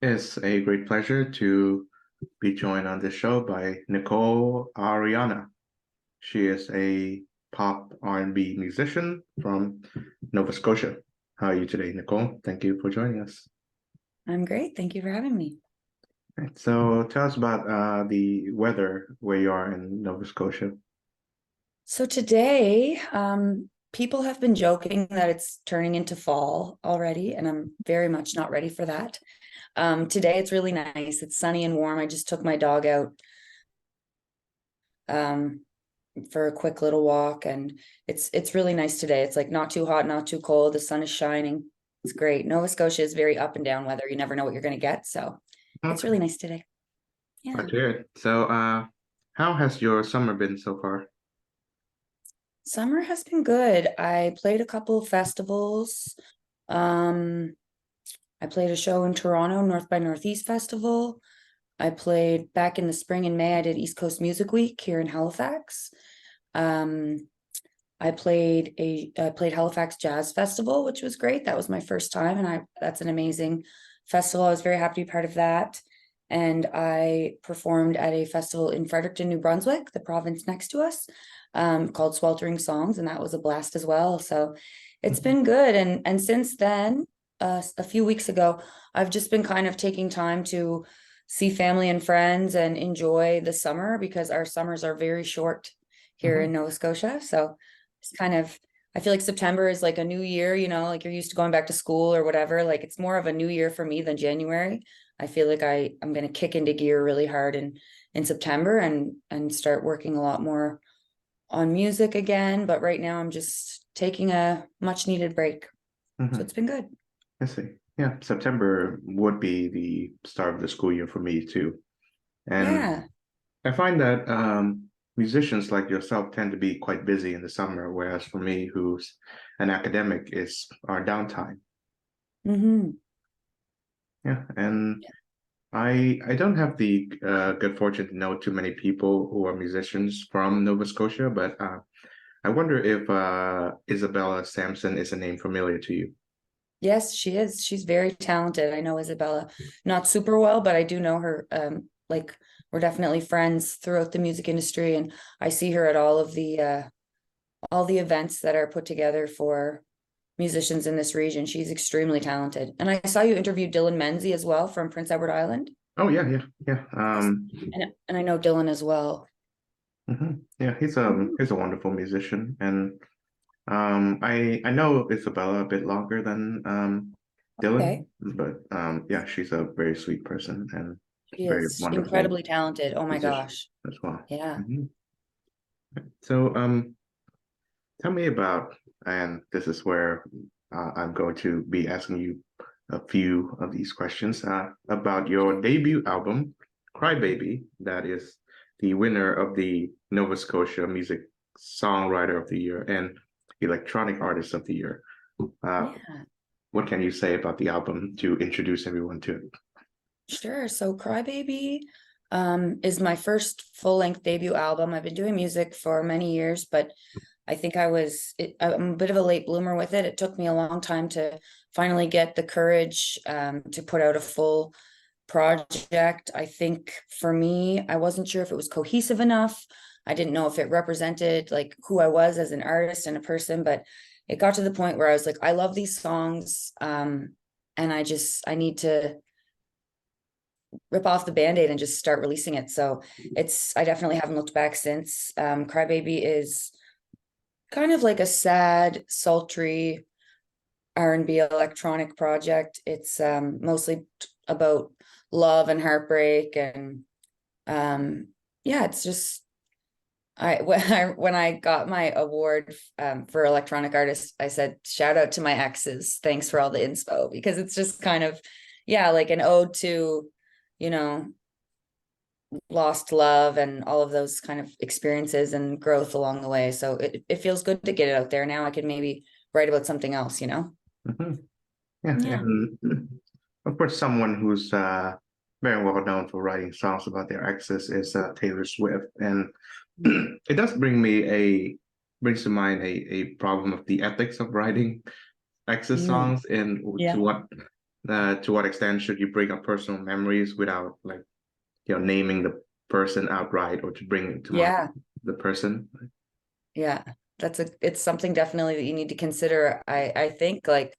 It's a great pleasure to be joined on this show by Nicole Ariana. She is a pop R&B musician from Nova Scotia. How are you today, Nicole? Thank you for joining us. I'm great. Thank you for having me. Right, so tell us about the weather where you are in Nova Scotia. So today, people have been joking that it's turning into fall already, and I'm very much not ready for that. Today it's really nice. It's sunny and warm. I just took my dog out um, for a quick little walk, and it's really nice today. It's like not too hot, not too cold. The sun is shining. It's great. Nova Scotia is very up and down weather. You never know what you're going to get, so it's Okay, really nice today. glad Yeah. to hear it. So, how has your summer been so far? Summer has been good. I played a couple of festivals. Um, I played a show in Toronto, North by Northeast Festival. I played back in the spring and May. I did East Coast Music Week here in Halifax. Um, I played Halifax Jazz Festival, which was great. That was my first time, and I that's an amazing festival. I was very happy to be part of that. And I performed at a festival in Fredericton, New Brunswick, the province next to us, called Sweltering Songs, and that was a blast as well. So it's Mhm. been good. And since then, a few weeks ago, I've just been kind of taking time to see family and friends and enjoy the summer because our summers are very short here Mhm. in Nova Scotia. So it's kind of, I feel like September is like a new year, like you're used to going back to school or whatever. Like it's more of a new year for me than January. I feel like I'm going to kick into gear really hard in September and start working a lot more on music again. But right now I'm just taking a much needed break. So Mhm. it's been good. I see. Yeah, September would be the start of the school year for me too. And Yeah. I find that musicians like yourself tend to be quite busy in the summer, whereas for me, who's an academic, is our downtime. Hmm. Yeah, and I don't have the good fortune to know too many people who are musicians from Nova Scotia, but I wonder if Isabella Sampson is a name familiar to you. Yes, she is. She's very talented. I know Isabella not super well, but I do know her. Like we're definitely friends throughout the music industry, and I see her at all the events that are put together for musicians in this region. She's extremely talented. And I saw you interview Dylan Menzies as well from Prince Edward Island. Oh yeah, yeah, yeah. Yes. And I know Dylan as well. Yeah, Mhm. he's a wonderful musician, and I know Isabella a bit longer than Dylan, Okay. but yeah, she's a very sweet person and She very is wonderful incredibly talented. Oh my musician gosh. as well. Yeah. Mhm. So tell me about, and this is where I'm going to be asking you a few of these questions about your debut album, Crybaby, that is the winner of the Nova Scotia Music Songwriter of the Year and Electronic Artist of the Year. Uh, Yeah. what can you say about the album to introduce everyone to it? Sure. So Crybaby is my first full-length debut album. I've been doing music for many years, but I think I'm a bit of a late bloomer with it. It took me a long time to finally get the courage to put out a full project. I think for me, I wasn't sure if it was cohesive enough. I didn't know if it represented like who I was as an artist and a person, but it got to the point where I was like, I love these songs. And I need to rip off the band-aid and just start releasing it. So I definitely haven't looked back since. Crybaby is kind of like a sad, sultry R&B electronic project. It's mostly about love and heartbreak and yeah, it's just when I got my award for electronic artist, I said shout out to my exes. Thanks for all the inspo because it's just kind of yeah, like an ode to, you know, lost love and all of those kind of experiences and growth along the way. So it feels good to get it out there. Now I can maybe write about something else, you know? Mhm. Yeah, Yeah. and of course, someone who's very well known for writing songs about their exes is Taylor Swift, and it does brings to mind a problem of the ethics of writing exes Mm. songs and to Yeah. what to what extent should you bring up personal memories without like naming the person outright or to bring it to mind Yeah, the person? yeah. It's something definitely that you need to consider. I think like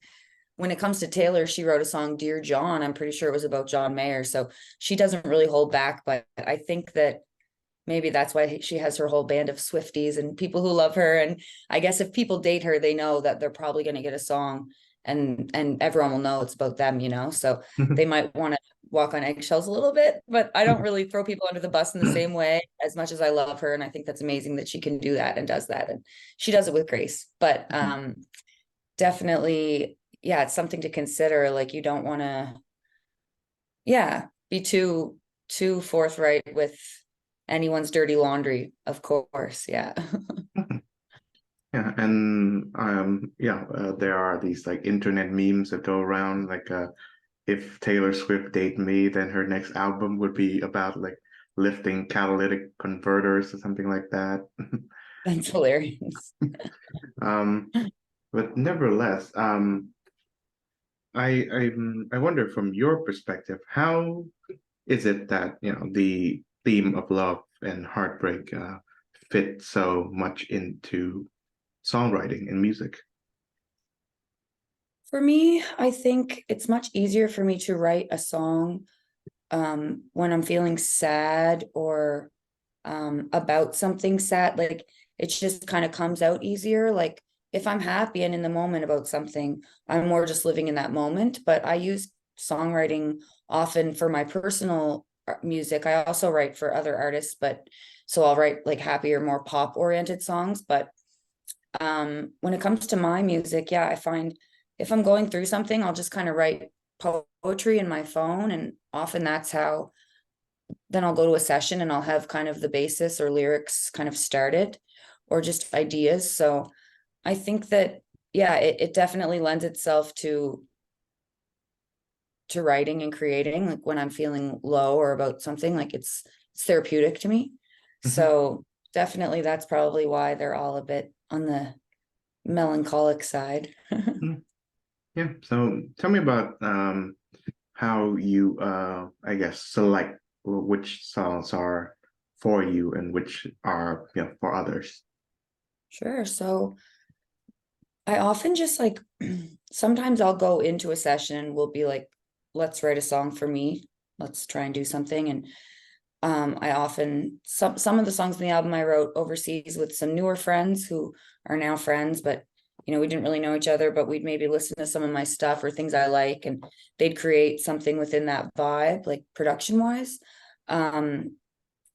when it comes to Taylor, she wrote a song, Dear John. I'm pretty sure it was about John Mayer. So she doesn't really hold back, but I think that maybe that's why she has her whole band of Swifties and people who love her. And I guess if people date her, they know that they're probably going to get a song and everyone will know it's about them, you know? So they might want to walk on eggshells a little bit, but I don't really throw people under the bus in the same way as much as I love her. And I think that's amazing that she can do that and does that. And she does it with grace, but definitely, yeah, it's something to consider. Like you don't want to, yeah, be too forthright with anyone's dirty laundry, of course. Yeah. Yeah, and yeah, there are these like internet memes that go around like if Taylor Swift date me, then her next album would be about like lifting catalytic converters or something like that. That's hilarious. Um, but nevertheless, I wonder from your perspective, how is it that the theme of love and heartbreak fit so much into songwriting and music? For me, I think it's much easier for me to write a song when I'm feeling sad or about something sad. Like it just kind of comes out easier. Like if I'm happy and in the moment about something, I'm more just living in that moment. But I use songwriting often for my personal music. I also write for other artists, but so I'll write like happier, more pop oriented songs. But when it comes to my music, yeah, I find if I'm going through something, I'll just kind of write poetry in my phone, and often that's how then I'll go to a session and I'll have kind of the basis or lyrics kind of started or just ideas. So I think that, yeah, it definitely lends itself to writing and creating, like when I'm feeling low or about something, like it's therapeutic to me. Mhm. So definitely that's probably why they're all a bit on the melancholic side. Mm. Yeah. So tell me about how you I guess select which songs are for you and which are for others. Sure. So I often just like sometimes I'll go into a session and we'll be like, let's write a song for me. Let's try and do something. And I often some of the songs in the album I wrote overseas with some newer friends who are now friends, but we didn't really know each other, but we'd maybe listen to some of my stuff or things I like, and they'd create something within that vibe, like production wise. Um,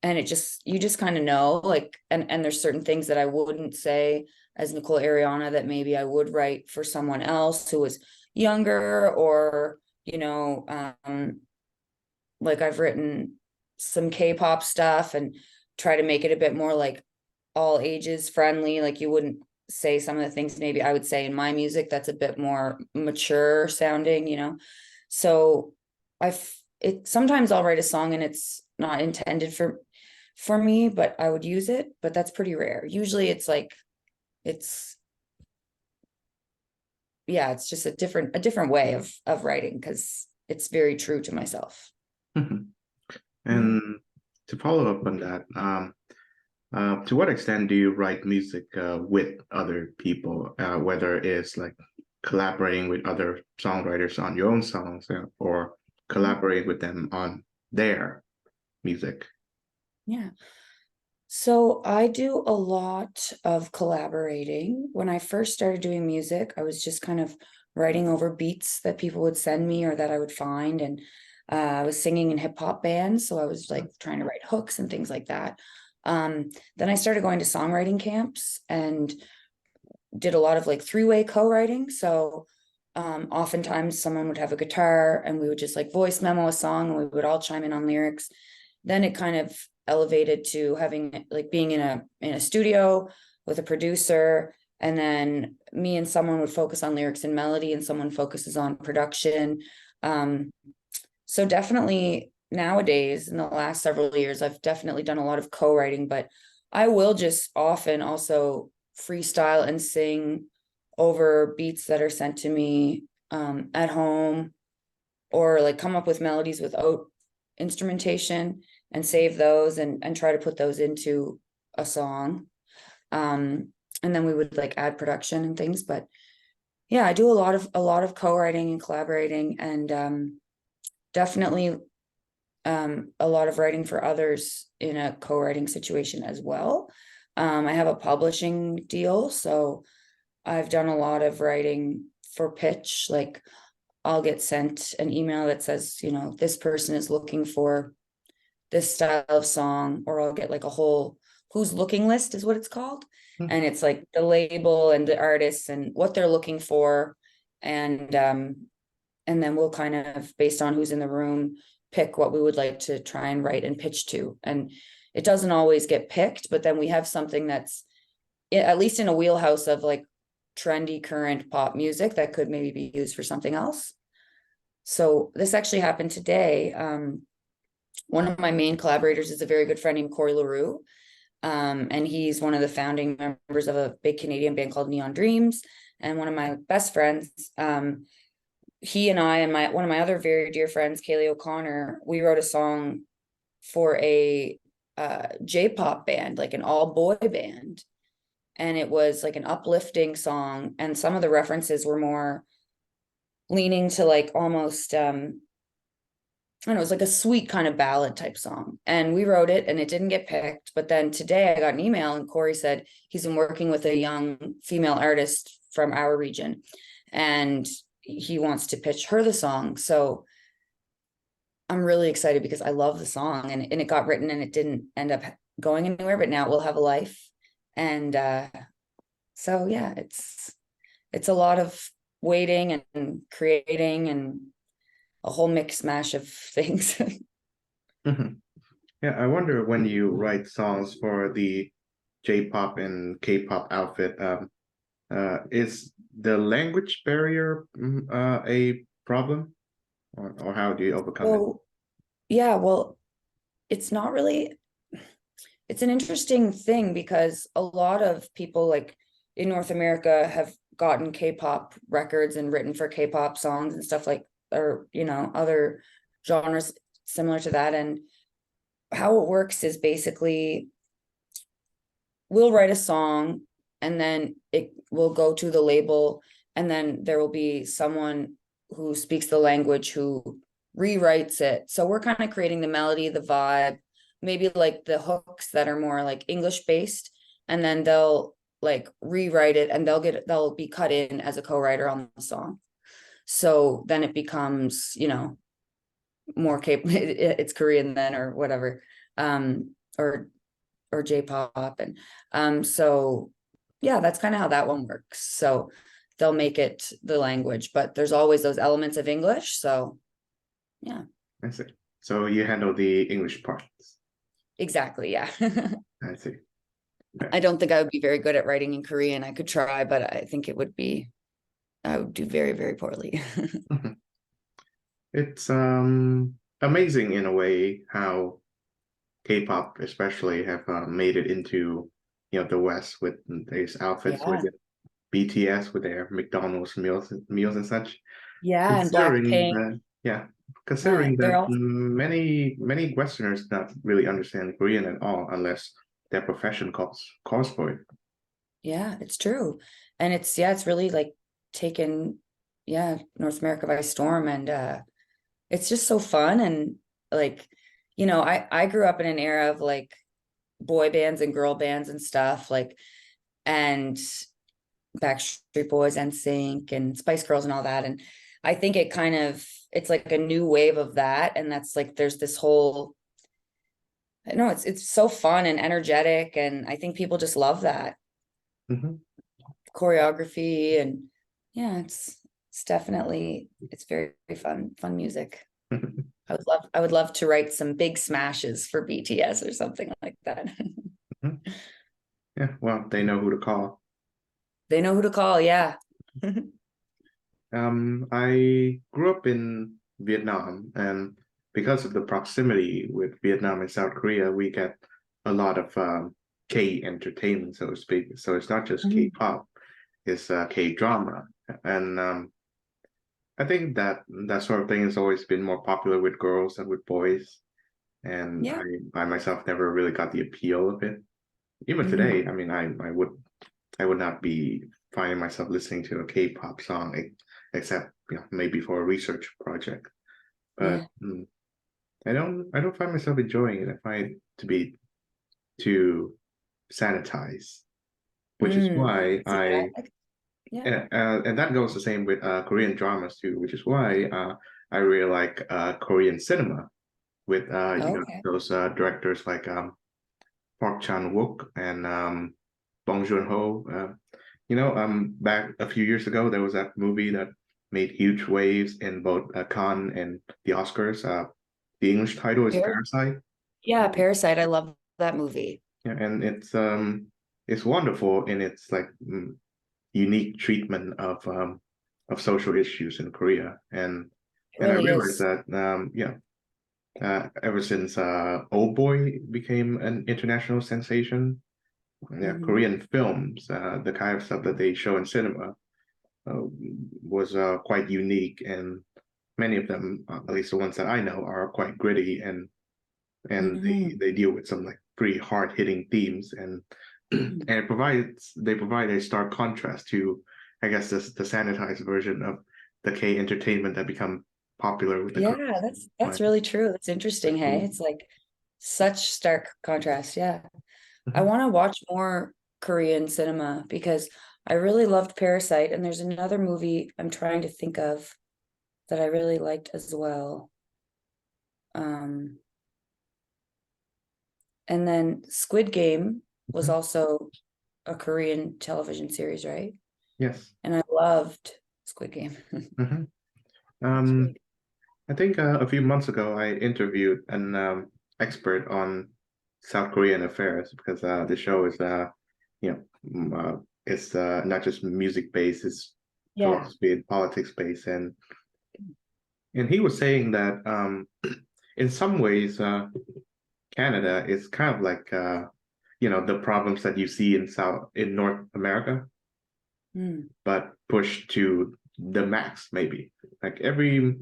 and you just kind of know, like, and there's certain things that I wouldn't say as Nicole Ariana that maybe I would write for someone else who was younger, or like I've written some K-pop stuff and try to make it a bit more like all ages friendly. Like you wouldn't say some of the things maybe I would say in my music that's a bit more mature sounding. So it sometimes I'll write a song and it's not intended for me, but I would use it, but that's pretty rare. Usually it's like it's yeah, it's just a different way of writing because it's very true to myself. Mhm. Yeah. And to follow up on that, to what extent do you write music with other people, whether it's like collaborating with other songwriters on your own songs or collaborate with them on their music? Yeah. So I do a lot of collaborating. When I first started doing music, I was just kind of writing over beats that people would send me or that I would find. And I was singing in hip hop bands. So I was like trying to write hooks and things like that. Then I started going to songwriting camps and did a lot of like three-way co-writing. So oftentimes someone would have a guitar and we would just like voice memo a song and we would all chime in on lyrics. Then it kind of elevated to having like being in a studio with a producer, and then me and someone would focus on lyrics and melody and someone focuses on production. So definitely nowadays in the last several years I've definitely done a lot of co-writing, but I will just often also freestyle and sing over beats that are sent to me at home, or like come up with melodies without instrumentation and save those and try to put those into a song. And then we would like add production and things. But yeah, I do a lot of co-writing and collaborating, and definitely a lot of writing for others in a co-writing situation as well. I have a publishing deal, so I've done a lot of writing for pitch. Like I'll get sent an email that says, you know, this person is looking for this style of song, or I'll get like a whole who's looking list is what it's called. Hmm. And it's like the label and the artists and what they're looking for. And then we'll kind of, based on who's in the room, pick what we would like to try and write and pitch to. And it doesn't always get picked, but then we have something that's at least in a wheelhouse of like trendy current pop music that could maybe be used for something else. So this actually happened today. One of my main collaborators is a very good friend named Corey LaRue. And he's one of the founding members of a big Canadian band called Neon Dreams. And one of my best friends, he and I and one of my other very dear friends, Kaylee O'Connor, we wrote a song for a J-pop band, like an all-boy band. And it was like an uplifting song. And some of the references were more leaning to like almost I don't know, it was like a sweet kind of ballad type song. And we wrote it and it didn't get picked. But then today I got an email and Corey said he's been working with a young female artist from our region and he wants to pitch her the song. So I'm really excited because I love the song, and it got written and it didn't end up going anywhere, but now it will have a life. And so yeah, it's a lot of waiting and creating and a whole mix mash of things. Mhm. Yeah, I wonder when you write songs for the J-pop and K-pop outfit, is the language barrier a problem, or how do you overcome it? So yeah, well, it's not really, it's an interesting thing because a lot of people like in North America have gotten K-pop records and written for K-pop songs and stuff like, or you know, other genres similar to that. And how it works is basically we'll write a song and then it will go to the label, and then there will be someone who speaks the language who rewrites it. So we're kind of creating the melody, the vibe, maybe like the hooks that are more like English based, and then they'll like rewrite it and they'll be cut in as a co-writer on the song. So then it becomes, you know, more capable. It's Korean then or whatever, or J-pop. And so yeah, that's kind of how that one works. So they'll make it the language, but there's always those elements of English. So yeah, I see. So you handle the English parts. exactly. Yeah. I see. Okay. I don't think I would be very good at writing in Korean. I could try, but I think I would do very, very poorly. Mhm. It's amazing in a way how K-pop especially have made it into the West with these outfits with Yeah. BTS with their McDonald's meals and such. Yeah. And Considering Blackpink. that, yeah, Yeah. considering They're that all, many Westerners not really understand Korean at all unless their profession calls for it. yeah, it's true. And it's really like taken, yeah, North America by storm. And it's just so fun. And like, you know, I grew up in an era of like boy bands and girl bands and stuff, like, and Backstreet Boys and Sync and Spice Girls and all that. And I think it's like a new wave of that. And that's like there's this whole, I don't know, it's so fun and energetic. And I think people just love that Mhm. choreography. And yeah, it's definitely, it's very, very fun music. I would love to write some big smashes for BTS or something like that. Yeah, well, they know who to call. They know who to call, yeah. I grew up in Vietnam, and because of the proximity with Vietnam and South Korea, we get a lot of K entertainment, so to speak. So it's not just Mhm. K-pop, it's K-drama. And I think that that sort of thing has always been more popular with girls than with boys, and Yeah. I myself never really got the appeal of it. Even Hmm. today, I mean, I would not be finding myself listening to a K-pop song except maybe for a research project. But Yeah. I don't find myself enjoying it. I find it to be too sanitized, which is Mm. why See that? Yeah. and that goes the same with Korean dramas too, which is why I really like Korean cinema with Okay. those directors like Park Chan-wook and Bong Joon-ho. Back a few years ago, there was that movie that made huge waves in both Cannes and the Oscars. The English title is Par- Parasite. yeah, Parasite. I love that movie. Yeah, and it's wonderful in its like unique treatment of social issues in Korea. It And I really realized is. that ever since Old Boy became an international sensation, yeah, Hmm. Korean films, the kind of stuff that they show in cinema, uh, was quite unique, and many of them, at least the ones that I know, are quite gritty and Hmm. they deal with some like pretty hard hitting themes, and they provide a stark contrast to, I guess, the sanitized version of the K entertainment that become popular with the girls. Yeah, that's Like, really true. That's interesting. Hey, cool. it's like such stark contrast. Yeah. I Mhm. want to watch more Korean cinema because I really loved Parasite, and there's another movie I'm trying to think of that I really liked as well. Um, and then Squid Game was Mhm. also a Korean television series, right? Yes. And I loved Squid Game. Mhm. That's really Um, I think a few months ago I interviewed an expert on South Korean affairs because the show is you know it's not just music based, it's yeah. philosophy and politics based, and he was saying that in some ways Canada is kind of like the problems that you see in North America, Mm, but pushed to the max maybe. Like every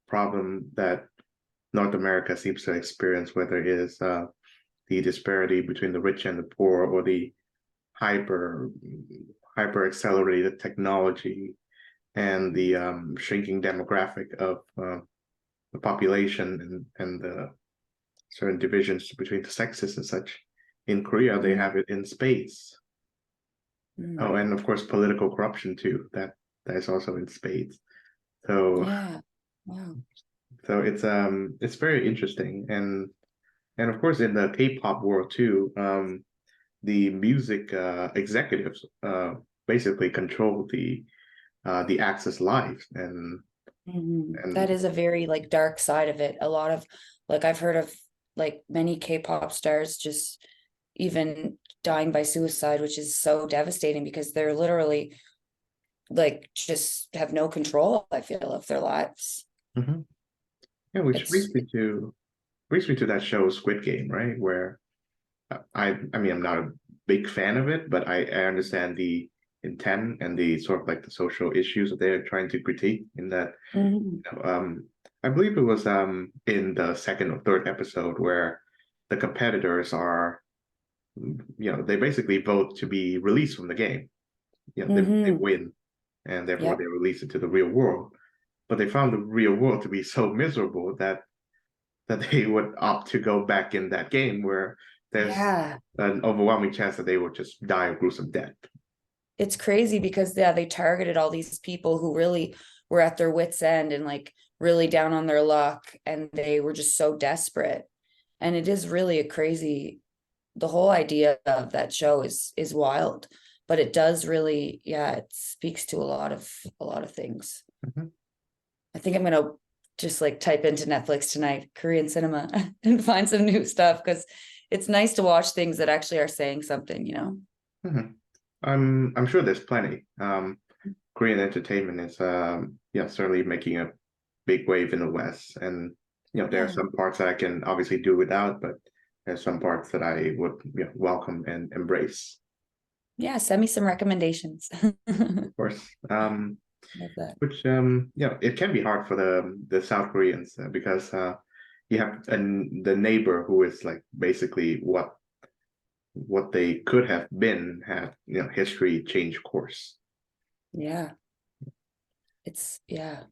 problem that North America seems to experience, whether it is the disparity between the rich and the poor, or the hyper hyper accelerated technology, and the shrinking demographic of the population, and the certain divisions between the sexes and such. In Korea, they mm, have it in spades. mm. Oh, and of course, political corruption too. That is also in spades. So Yeah. Wow. it's very interesting, and of course in the K-pop world too. The music executives basically control the access lives, That and is a very like dark side of it. A lot of like I've heard of like many K-pop stars just even dying by suicide, which is so devastating because they're literally like just have no control, I feel, of their lives. Mhm. Yeah, which It's brings me to that show Squid Game, right? Where I mean I'm not a big fan of it, but I understand the intent and the sort of like the social issues that they're trying to critique in that. Mhm. I believe it was in the second or third episode where the competitors are, they basically vote to be released from the game. They Mhm. win, and therefore they Yep. release it to the real world. But they found the real world to be so miserable that they would opt to go back in that game where there's Yeah. an overwhelming chance that they would just die a gruesome death. It's crazy because yeah, they targeted all these people who really were at their wits' end and like really down on their luck, and they were just so desperate. And it is really a crazy, the whole idea of that show is wild, but it does really, yeah, it speaks to a lot of things. Mhm. I think I'm gonna just like type into Netflix tonight, Korean cinema, and find some new stuff because it's nice to watch things that actually are saying something. Mhm. I'm sure there's plenty. Korean entertainment is certainly making a big wave in the West, and there are Yeah. some parts that I can obviously do without, but there's some parts that I would welcome and embrace. Yeah, send me some recommendations. Of course. Love that. which it can be hard for the South Koreans because you have the neighbor who is like basically what they could have been had history changed course. Yeah. Yeah.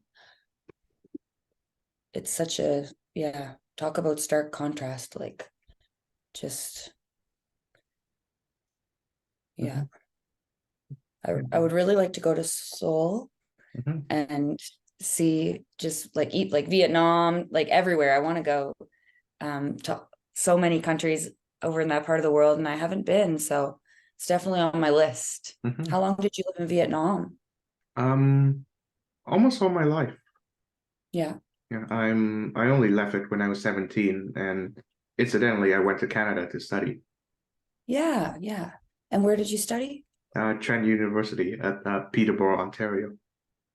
It's such a, yeah, talk about stark contrast, like just, yeah. Mhm. I would really like to go to Seoul Mhm. and see, just like eat like Vietnam, like everywhere. I want to go to so many countries over in that part of the world, and I haven't been, so it's definitely on my list. Mhm. How long did you live in Vietnam? Um, Almost all my life. Yeah. Yeah, I only left it when I was 17, and incidentally, I went to Canada to study. Yeah, yeah. And where did you study? Trent University at Peterborough, Ontario.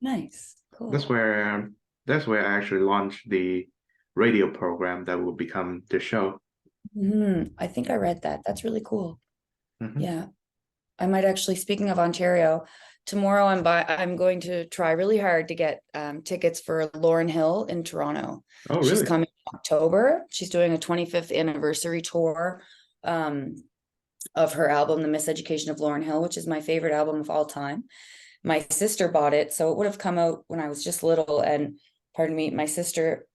Nice. That's Cool. where that's where I actually launched the radio program that will become the show. I think I read that. That's really cool. Hmm. Yeah. I might actually, speaking of Ontario, tomorrow I'm going to try really hard to get tickets for Lauren Hill in Toronto. Oh, She's really? coming in October. She's doing a 25th anniversary tour um, of her album, The Miseducation of Lauren Hill, which is my favorite album of all time. My sister bought it, so it would have come out when I was just little. And pardon me, my sister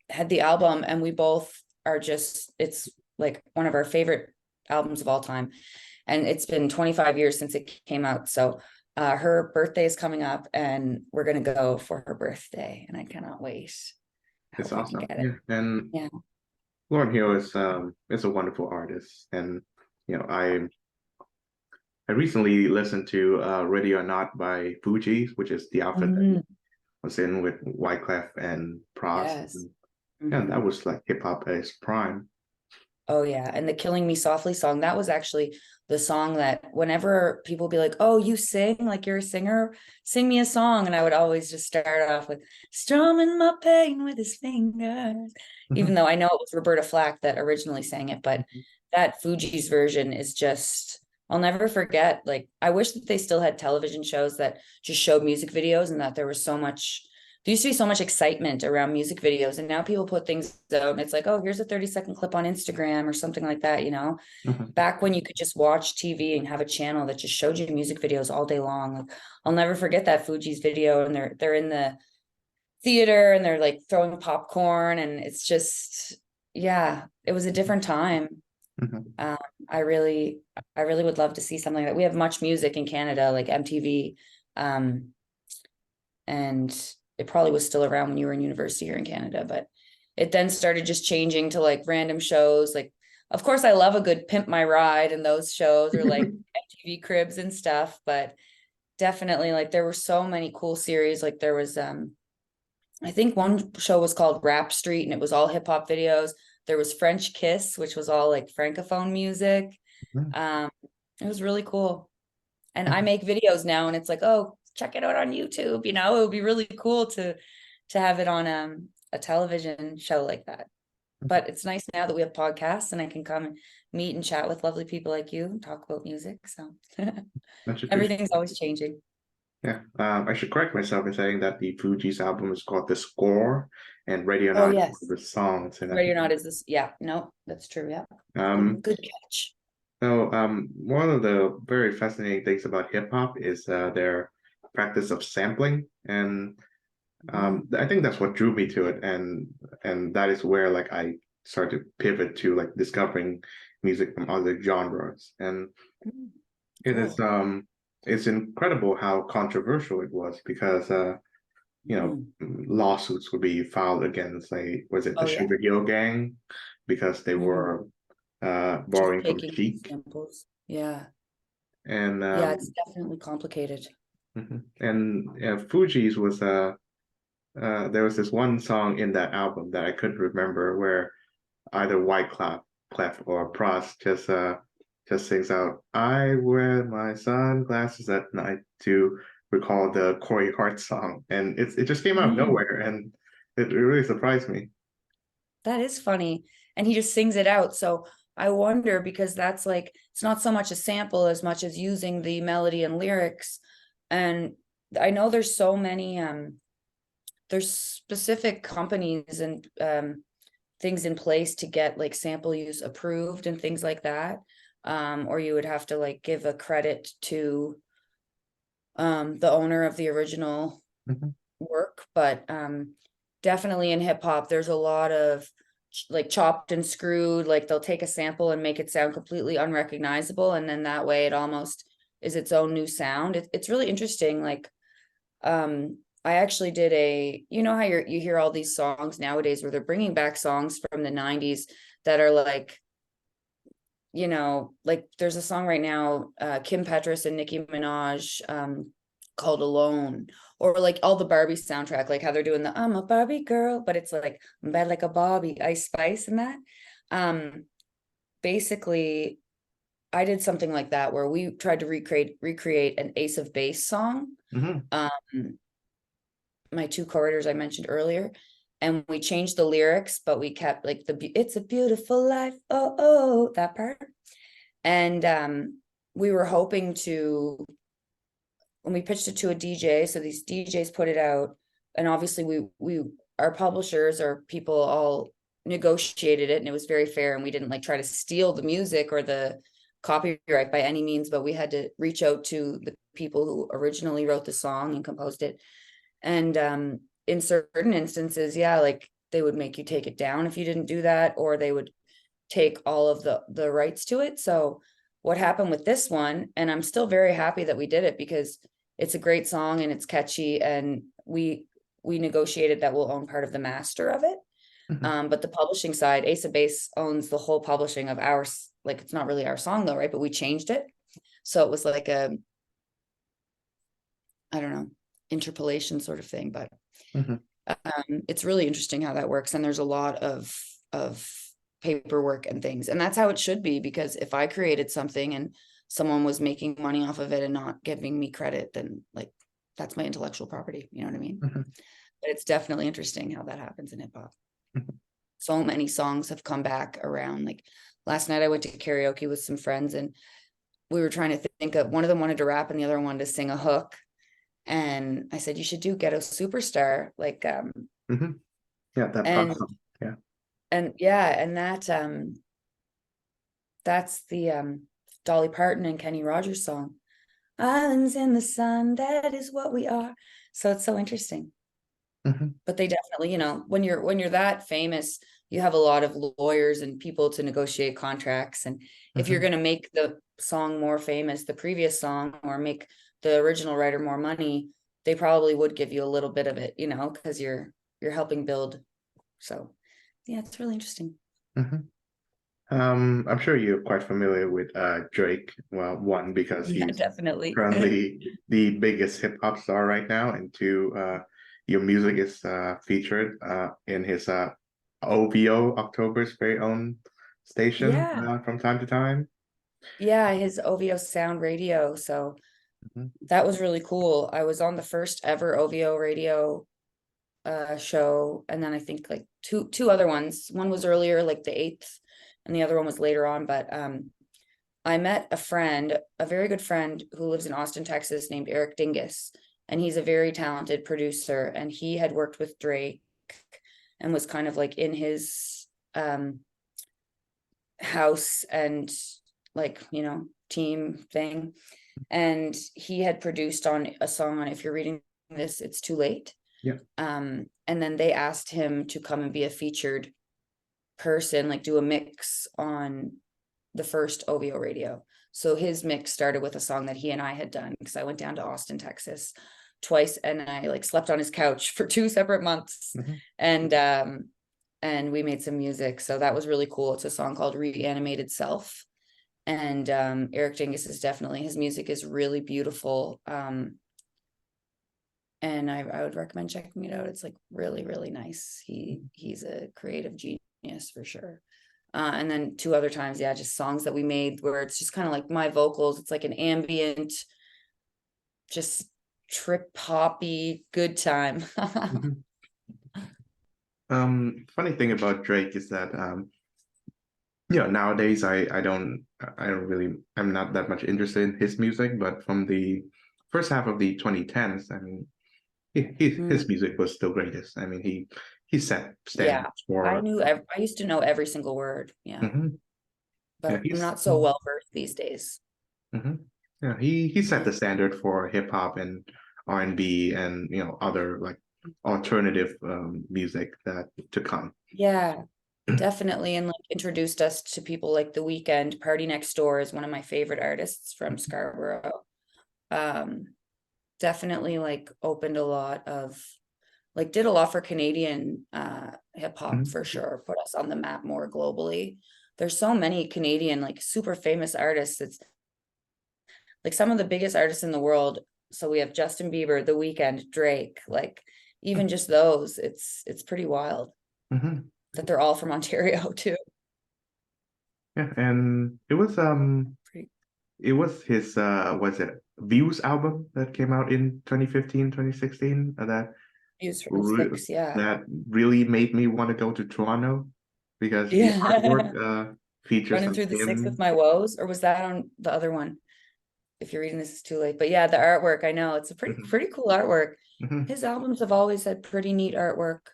had the album, and we both are just, it's like one of our favorite albums of all time. And it's been 25 years since it came out. So her birthday is coming up, and we're going to go for her birthday. And I cannot wait. I It's hope I can awesome. get it. Yeah, and Yeah. Lauren Hill is a wonderful artist, and you know I recently listened to "Ready or Not" by Fugees, which is the outfit that he Mhm. was in with Wyclef and Pras. Yes. And that Mhm. was like hip hop at its prime. Oh yeah, and the Killing Me Softly song, that was actually the song that whenever people be like, "Oh, you sing, like you're a singer, sing me a song." And I would always just start off with strumming my pain with his fingers, even Mhm. though I know it was Roberta Flack that originally sang it, but that Fuji's version is just, I'll never forget. Like, I wish that they still had television shows that just showed music videos, and that there was so much, there used to be so much excitement around music videos, and now people put things out and it's like, oh, here's a 30-second clip on Instagram or something like that, you know. Mhm. Back when you could just watch TV and have a channel that just showed you music videos all day long. Like, I'll never forget that Fuji's video, and they're in the theater and they're like throwing popcorn, and it's just, yeah, it was a different time. Mhm. um, I really I really would love to see something like that. We have Much Music in Canada, like MTV. um and it probably was still around when you were in university here in Canada, but it then started just changing to like random shows. Like, of course, I love a good Pimp My Ride and those shows, or like MTV Cribs and stuff, but definitely like there were so many cool series. Like there was I think one show was called Rap Street, and it was all hip hop videos. There was French Kiss, which was all like francophone music. Mhm. Um, it was really cool. And I make videos now, and it's like, oh, check it out on YouTube. You know, it would be really cool to have it on a television show like that. But it's nice now that we have podcasts, and I can come and meet and chat with lovely people like you and talk about music. So Much appreciated. everything's always changing. Yeah, I should correct myself in saying that the Fugees album is called The Score, and Radio Oh Not is one of yes. the songs. And Ready or Not is this? Yeah, no, that's true. Yeah. um, Good catch. one of the very fascinating things about hip hop is their practice of sampling, and Mm, I think that's what drew me to it, and that is where like I started to pivot to like discovering music from other genres, and mm, it is cool. it's incredible how controversial it was because Mm. lawsuits would be filed against like was it the Oh yeah. Sugar Hill Gang because they Mm. were Just borrowing from taking Chic samples. Yeah. and Yeah, it's definitely complicated. Fuji's was there was this one song in that album that I couldn't remember where either Clef or Prost just sings out, "I wear my sunglasses at night" to recall the Corey Hart song, and it just came out of Mm. nowhere, and it really surprised me. That is funny. And he just sings it out. So I wonder, because that's like, it's not so much a sample as much as using the melody and lyrics. And I know there's so many there's specific companies and things in place to get like sample use approved and things like that. Or you would have to like give a credit to the owner of the original Mhm. work, but definitely in hip hop there's a lot of like chopped and screwed, like they'll take a sample and make it sound completely unrecognizable, and then that way it almost is its own new sound. It's really interesting. Like I actually did a, you know how you hear all these songs nowadays where they're bringing back songs from the 90s that are like, you know, like there's a song right now, Kim Petras and Nicki Minaj, called Alone, or like all the Barbie soundtrack, like how they're doing the I'm a Barbie girl, but it's like I'm bad like a Bobby, Ice Spice and that. Um, Basically, I did something like that where we tried to recreate an Ace of Base song. Mhm. Um, my two corridors I mentioned earlier, and we changed the lyrics, but we kept like it's a beautiful life, oh oh, that part. And we were hoping to, when we pitched it to a DJ, so these DJs put it out, and obviously we our publishers or people all negotiated it, and it was very fair, and we didn't like try to steal the music or the copyright by any means, but we had to reach out to the people who originally wrote the song and composed it. And in certain instances, yeah, like they would make you take it down if you didn't do that, or they would take all of the rights to it. So what happened with this one, and I'm still very happy that we did it because it's a great song and it's catchy, and we negotiated that we'll own part of the master of it. Mhm. But the publishing side, Ace of Base owns the whole publishing of ours. Like it's not really our song though, right? But we changed it. So it was like a, I don't know, interpolation sort of thing. But Mhm. it's really interesting how that works. And there's a lot of paperwork and things. And that's how it should be, because if I created something and someone was making money off of it and not giving me credit, then like that's my intellectual property. You know what I mean? Mhm. But it's definitely interesting how that happens in hip hop. Mhm. So many songs have come back around. Like last night I went to karaoke with some friends, and we were trying to think of, one of them wanted to rap and the other one wanted to sing a hook. And I said, you should do Ghetto Superstar. Like, Mhm. Yeah, that pop and song. Yeah. yeah, and that's the Dolly Parton and Kenny Rogers song. Islands in the sun, that is what we are. So it's so interesting. Mhm. But they definitely, you know, when you're that famous, you have a lot of lawyers and people to negotiate contracts. And if you're Mhm. going to make the song more famous, the previous song, or make the original writer more money, they probably would give you a little bit of it, you know, because you're helping build. So yeah, it's really interesting. Mhm. I'm sure you're quite familiar with Drake. Well, one, because Yeah, he's definitely. currently the biggest hip hop star right now, and two, your music is featured in his OVO, October's very own station, Yeah. from time to time. Yeah, his OVO Sound Radio. So Mhm. that was really cool. I was on the first ever OVO radio show, and then I think like two other ones. One was earlier, like the 8th, and the other one was later on. But I met a friend, a very good friend who lives in Austin, Texas, named Eric Dingus, and he's a very talented producer, and he had worked with Drake and was kind of like in his house and like, you know, team thing. And he had produced on a song on If You're Reading This, It's Too Late. Yeah. And then they asked him to come and be a featured person, like do a mix on the first OVO radio. So his mix started with a song that he and I had done, because I went down to Austin, Texas twice, and I like slept on his couch for 2 separate months. Mhm. And we made some music. So that was really cool. It's a song called Reanimated Self. And Eric Dingus is definitely, his music is really beautiful. And I would recommend checking it out. It's like really, really nice. He's a creative genius for sure. And then two other times, yeah, just songs that we made where it's just kind of like my vocals. It's like an ambient, just trip hoppy, good time. Mhm. Funny thing about Drake is that nowadays I don't really, I'm not that much interested in his music, but first half of the 2010s, I mean, his music was still greatest. I mean, he set Yeah, standards for. I used to know every single word. Yeah, Mhm. Yeah, but I'm not so well versed these days. mhm. Yeah, he set Yeah. the standard for hip hop and R&B and other like alternative music that to come. Yeah, definitely. And like introduced us to people like The Weeknd. Party Next Door is one of my favorite artists from Scarborough. Um, Definitely like opened a lot of like did a lot for Canadian hip hop Mhm. for sure, put us on the map more globally. There's so many Canadian like super famous artists. It's like some of the biggest artists in the world. So we have Justin Bieber, The Weeknd, Drake, like even just those, it's pretty wild Mhm. that they're all from Ontario too. Yeah, and Pretty it was his was it Views album that came out in 2015, 2016 views from the re sticks, yeah. that really made me want to go to Toronto because the artwork Yeah. features Running like through the sticks with him. my woes, or was that on the other one? If you're reading this, it's too late. But yeah, the artwork, I know it's a Mhm. pretty cool artwork. Mhm. His albums have always had pretty neat artwork.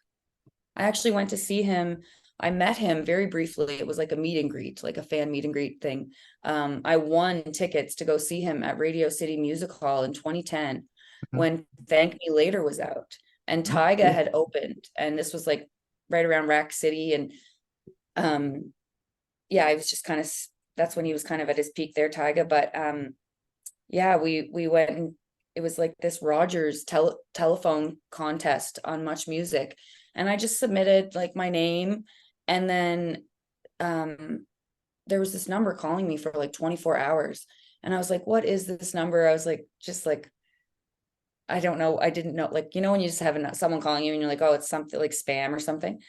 I actually went to see him. I met him very briefly. It was like a meet and greet, like a fan meet and greet thing. I won tickets to go see him at Radio City Music Hall in 2010 Mhm. when Thank Me Later was out and Oh, Tyga cool. had opened. And this was like right around Rack City. And yeah, I was just kind of, that's when he was kind of at his peak there, Tyga. But yeah, we went and it was like this Rogers telephone contest on Much Music. And I just submitted like my name. And then um there was this number calling me for like 24 hours. And I was like, what is this number? I was like, just like, I don't know. I didn't know, like, when you just have someone calling you and you're like, oh, it's something like spam or something.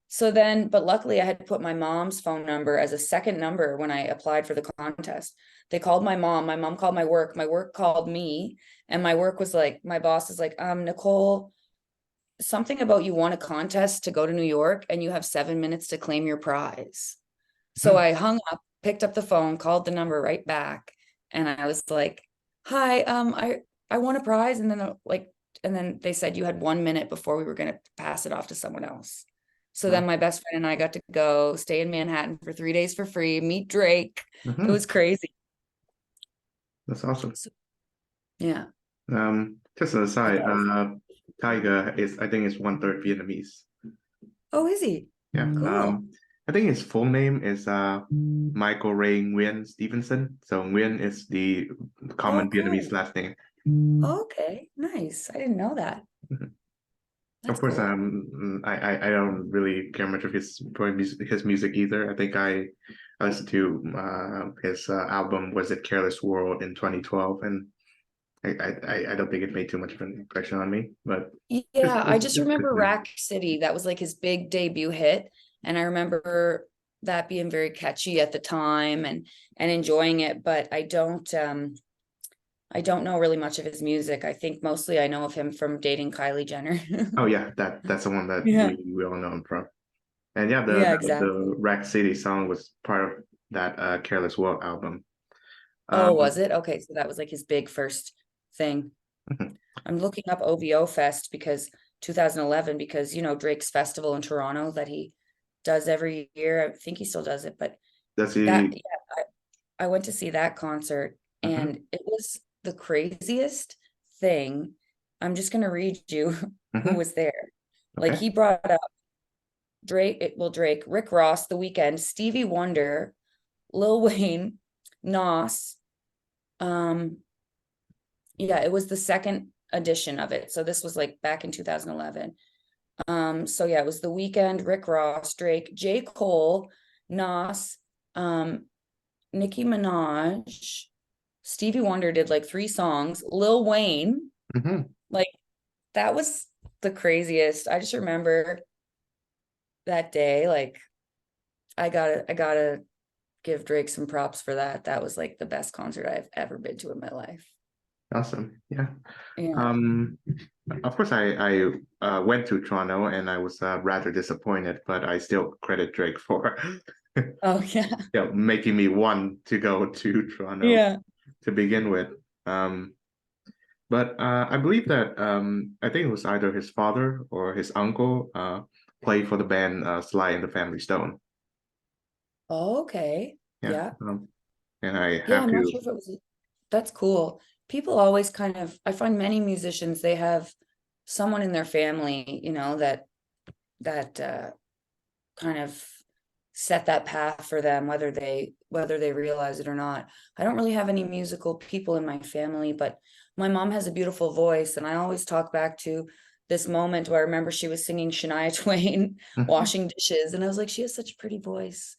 So then, but luckily I had put my mom's phone number as a second number when I applied for the contest. They called my mom called my work called me, and my work was like, my boss is like, Nicole, something about you won a contest to go to New York and you have 7 minutes to claim your prize. So Mhm. I hung up, picked up the phone, called the number right back, and I was like, hi, I won a prize. And then and then they said you had 1 minute before we were gonna pass it off to someone else. So then Wow. my best friend and I got to go stay in Manhattan for 3 days for free, meet Drake. It Mhm. was crazy. That's awesome. So, yeah. Just an But aside, that was Tyga is I think is one third Vietnamese. oh, is he? Yeah. Cool. I think his full name is Michael Ray Nguyen Stevenson. So Nguyen is the Oh, common Vietnamese cool. last name. Okay, nice. I didn't know that. Mhm. Of That's course, cool. I don't really care much of his music either. I think I listened to his album Was It Careless World in 2012, and I don't think it made too much of an impression on me, but Yeah, I just it's good remember music. Rack City. That was like his big debut hit. And I remember that being very catchy at the time and enjoying it, but I don't know really much of his music. I think mostly I know of him from dating Kylie Jenner. Oh yeah, that's the one that Yeah. we all know him from. And yeah, Yeah, the exactly. Rack City song was part of that Careless World album. Oh, was Um, it? Okay, so that was like his big first thing. mhm. I'm looking up OVO Fest because 2011, because Drake's festival in Toronto that he does every year. I think he still does it, but Does that he? yeah, I went to see that concert Mhm. and it was the craziest thing. I'm just gonna read you who Mhm. was there. Like Okay. he brought up Drake, Rick Ross, The Weeknd, Stevie Wonder, Lil Wayne, Nas. Um, yeah, it was the second edition of it. So this was like back in 2011. So yeah, it was The Weeknd, Rick Ross, Drake, J. Cole, Nas, um, Nicki Minaj, Stevie Wonder did like three songs, Lil Wayne, Mhm. like that was the craziest. I just remember that day, like I gotta give Drake some props for that. That was like the best concert I've ever been to in my life. Awesome. Yeah. Yeah. Um, of course, I went to Toronto and I was rather disappointed, but I still credit Drake for Oh yeah. making me want to go to Toronto Yeah. to begin with. Um, But I believe that I think it was either his father or his uncle played for the band Sly and the Family Stone. Oh, okay. Yeah, Yeah. and I Yeah, have I'm not to. sure if it was, that's cool. People always kind of, I find many musicians, they have someone in their family, that kind of set that path for them, whether they realize it or not. I don't really have any musical people in my family, but my mom has a beautiful voice, and I always talk back to this moment where I remember she was singing Shania Twain, washing dishes, and I was like, she has such a pretty voice,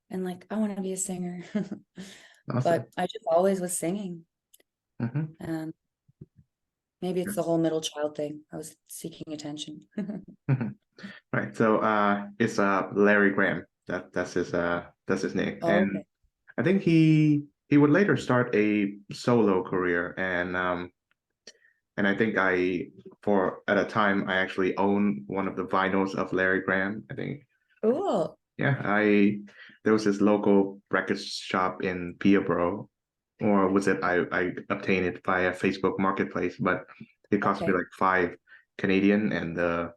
and like I want to be a singer. Awesome. But I just always was singing. Hmm. And maybe it's the whole middle child thing. I was seeking attention. Right. So it's Larry Graham. That's his name. Oh, And okay. I think he would later start a solo career and I think I for at a time I actually owned one of the vinyls of Larry Graham. I think Cool. yeah, I there was this local record shop in Peterborough, or was it I obtained it via Facebook Marketplace, but it cost me Okay. like 5 Canadian and Love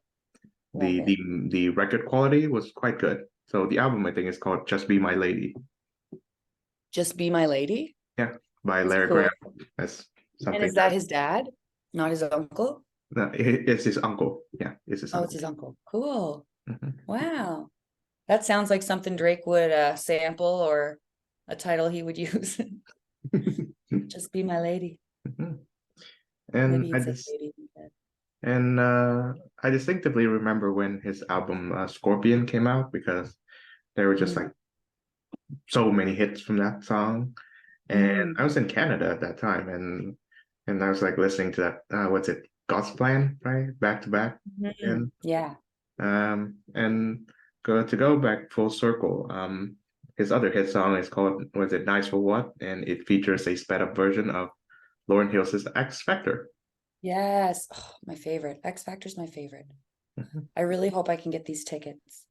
it. the record quality was quite good. So the album I think is called Just Be My Lady. Just Be My Lady. Yeah, by That's Larry Graham. cool. That's And something is that his dad, not his uncle? it's his uncle. Yeah, it's his Oh, it's uncle. his uncle. Cool. Mhm. Wow. That sounds like something Drake would sample, or a title he would use. Just Be My Lady. And Maybe he'd say baby instead. and I distinctively remember when his album Scorpion came out because there were just Mm. like so many hits from that song. And Mm. I was in Canada at that time, and I was like listening to that. What's it? God's Plan, right? Back to back, Mhm. and Yeah. and go back full circle. His other hit song is called was it Nice for What, and it features a sped up version of Lauryn Hill's X Factor. Yes. Oh, my favorite. X Factor's my favorite. I really hope I can get these tickets.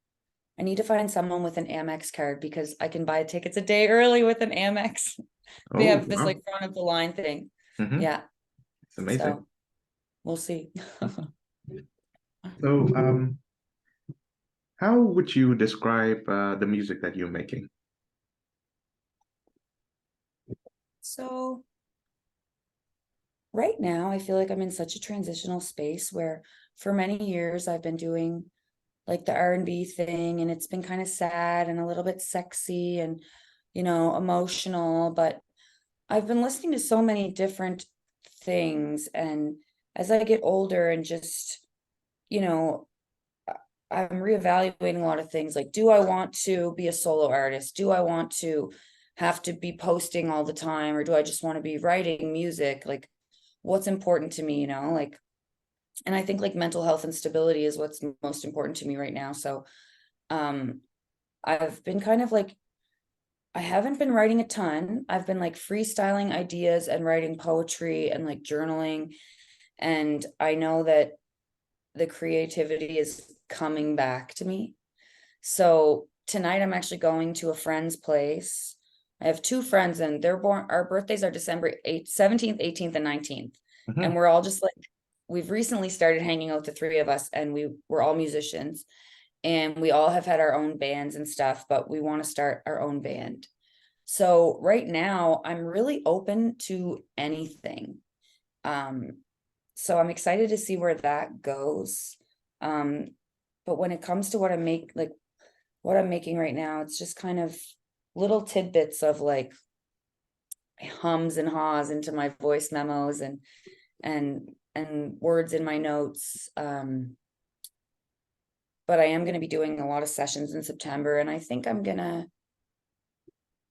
I need to find someone with an Amex card because I can buy tickets a day early with an Amex. They Oh have this wow, like front of the line thing. Yeah. it's amazing. So we'll see. So how would you describe the music that you're making? So right now, I feel like I'm in such a transitional space where for many years I've been doing like the R&B thing, and it's been kind of sad and a little bit sexy and emotional, but I've been listening to so many different things, and as I get older and just, you know, I'm reevaluating a lot of things. Like, do I want to be a solo artist? Do I want to have to be posting all the time, or do I just want to be writing music? Like, what's important to me, like, and I think like mental health and stability is what's most important to me right now. So, um, I've been kind of like, I haven't been writing a ton. I've been like freestyling ideas and writing poetry and like journaling. And I know that the creativity is coming back to me. So tonight I'm actually going to a friend's place. I have two friends, and our birthdays are December 8th, 17th, 18th, and 19th. And Mhm. we're all just like, we've recently started hanging out, the three of us, and we're all musicians, and we all have had our own bands and stuff, but we want to start our own band. So right now I'm really open to anything. Um, so I'm excited to see where that goes. Um, but when it comes to what I'm making right now, it's just kind of little tidbits of like hums and haws into my voice memos, and words in my notes. But I am going to be doing a lot of sessions in September, and I think I don't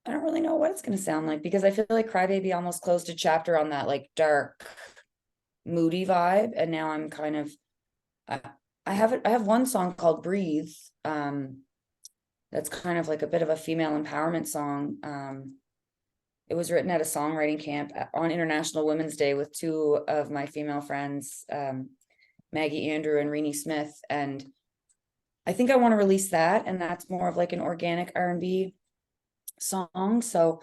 really know what it's going to sound like, because I feel like Crybaby almost closed a chapter on that like dark, moody vibe, and now I'm kind of I, I have one song called Breathe. That's kind of like a bit of a female empowerment song. It was written at a songwriting camp on International Women's Day with two of my female friends, Maggie Andrew and Renee Smith. And I think I want to release that. And that's more of like an organic R&B song. So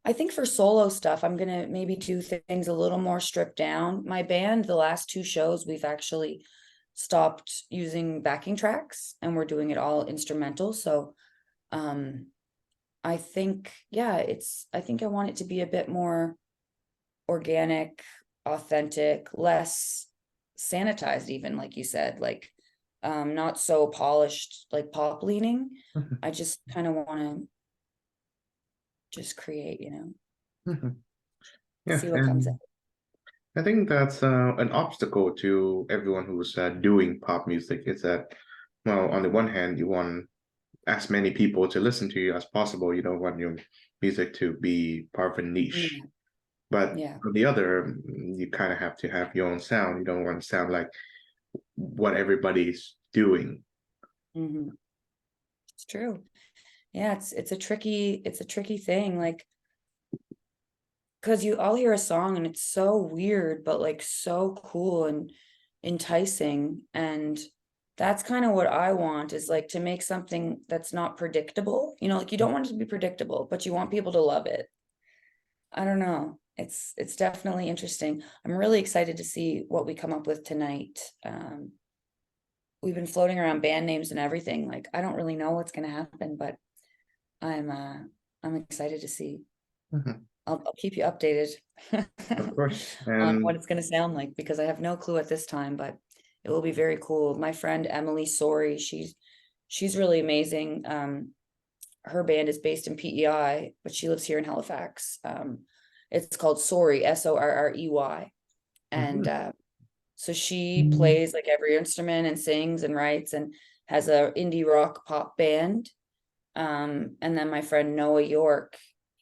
I think for solo stuff, I'm gonna maybe do things a little more stripped down. My band, the last two shows, we've actually stopped using backing tracks and we're doing it all instrumental. So I think, yeah, I think I want it to be a bit more organic, authentic, less sanitized, even like you said, like not so polished, like pop leaning. Mhm, I just kind of want to just create, mhm. Yeah, see what comes out. and I think that's an obstacle to everyone who's doing pop music is that, well, on the one hand, you want as many people to listen to you as possible. You don't want your music to be part of a niche. Yeah, But yeah. on the other, you kind of have to have your own sound. You don't want to sound like what everybody's doing. Hmm. It's true. Yeah, it's a tricky thing. Like, because you all hear a song and it's so weird, but like so cool and enticing. And that's kind of what I want, is like to make something that's not predictable. Like you don't want it to be predictable, but you want people to love it. I don't know. It's definitely interesting. I'm really excited to see what we come up with tonight. We've been floating around band names and everything. Like I don't really know what's gonna happen, but I'm uh I'm excited to see. Mhm. I'll keep you updated Of course. on what And it's going to sound like, because I have no clue at this time, but it will be very cool. My friend Emily Sorry, she's really amazing. Her band is based in PEI, but she lives here in Halifax. It's called Sorry, Sorrey, and mhm. so she plays like every instrument and sings and writes and has a indie rock pop band. And then my friend Noah York,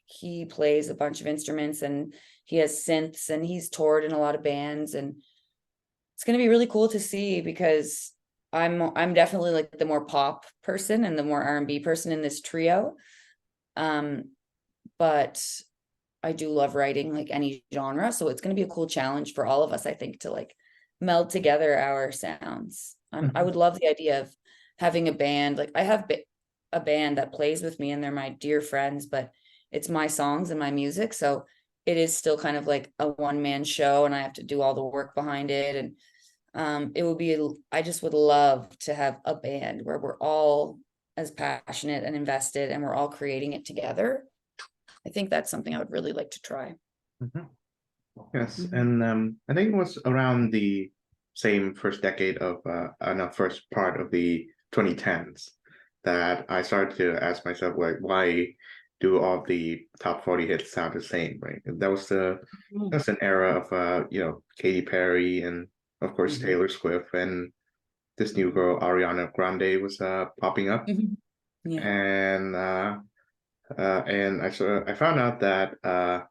he plays a bunch of instruments and he has synths and he's toured in a lot of bands, and it's going to be really cool to see, because I'm definitely like the more pop person and the more R&B person in this trio. Um, but I do love writing like any genre, so it's going to be a cool challenge for all of us, I think, to like meld together our sounds. I Mhm. would love the idea of having a band. Like I have a band that plays with me, and they're my dear friends, but it's my songs and my music, so it is still kind of like a one-man show, and I have to do all the work behind it. And it would be, I just would love to have a band where we're all as passionate and invested, and we're all creating it together. I think that's something I would really like to try. Mhm. Yes, Mhm. and I think it was around the same first decade of no, first part of the 2010s that I started to ask myself, like, why do all the top 40 hits sound the same, right? And that's an era of Katy Perry and of course Mhm. Taylor Swift, and this new girl Ariana Grande was popping up, Mhm. Yeah, and I found out that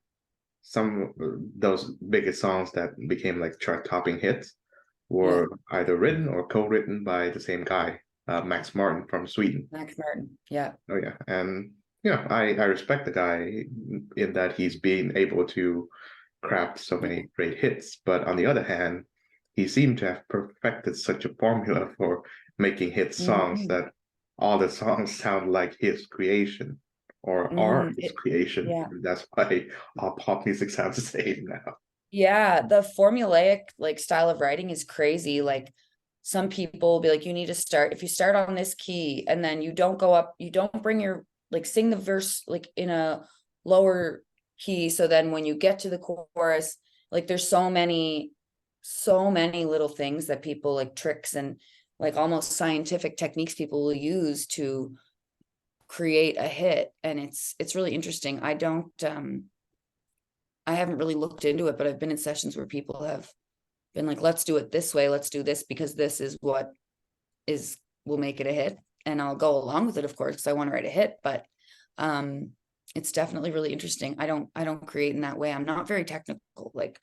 some of those biggest songs that became like chart topping hits yeah. were either written or co-written by the same guy, Max Martin from Sweden. Max Martin. Yeah. Oh yeah, and I respect the guy in that he's been able to craft so Yeah. many great hits, but on the other hand, he seemed to have perfected such a formula for making hit songs Mhm. that all the songs sound like his creation or are Mhm. his creation. Yeah. And that's why all pop music sounds the same now. Yeah, the formulaic like style of writing is crazy. Like some people will be like, you need to start, if you start on this key and then you don't go up, you don't bring your, like sing the verse like in a lower key. So then when you get to the chorus, like there's so many little things that people, like tricks and like almost scientific techniques people will use to create a hit. And it's really interesting. I haven't really looked into it, but I've been in sessions where people have been like, let's do it this way, let's do this because this is what is will make it a hit. And I'll go along with it, of course, because I want to write a hit, but um it's definitely really interesting. I don't create in that way. I'm not very technical. Like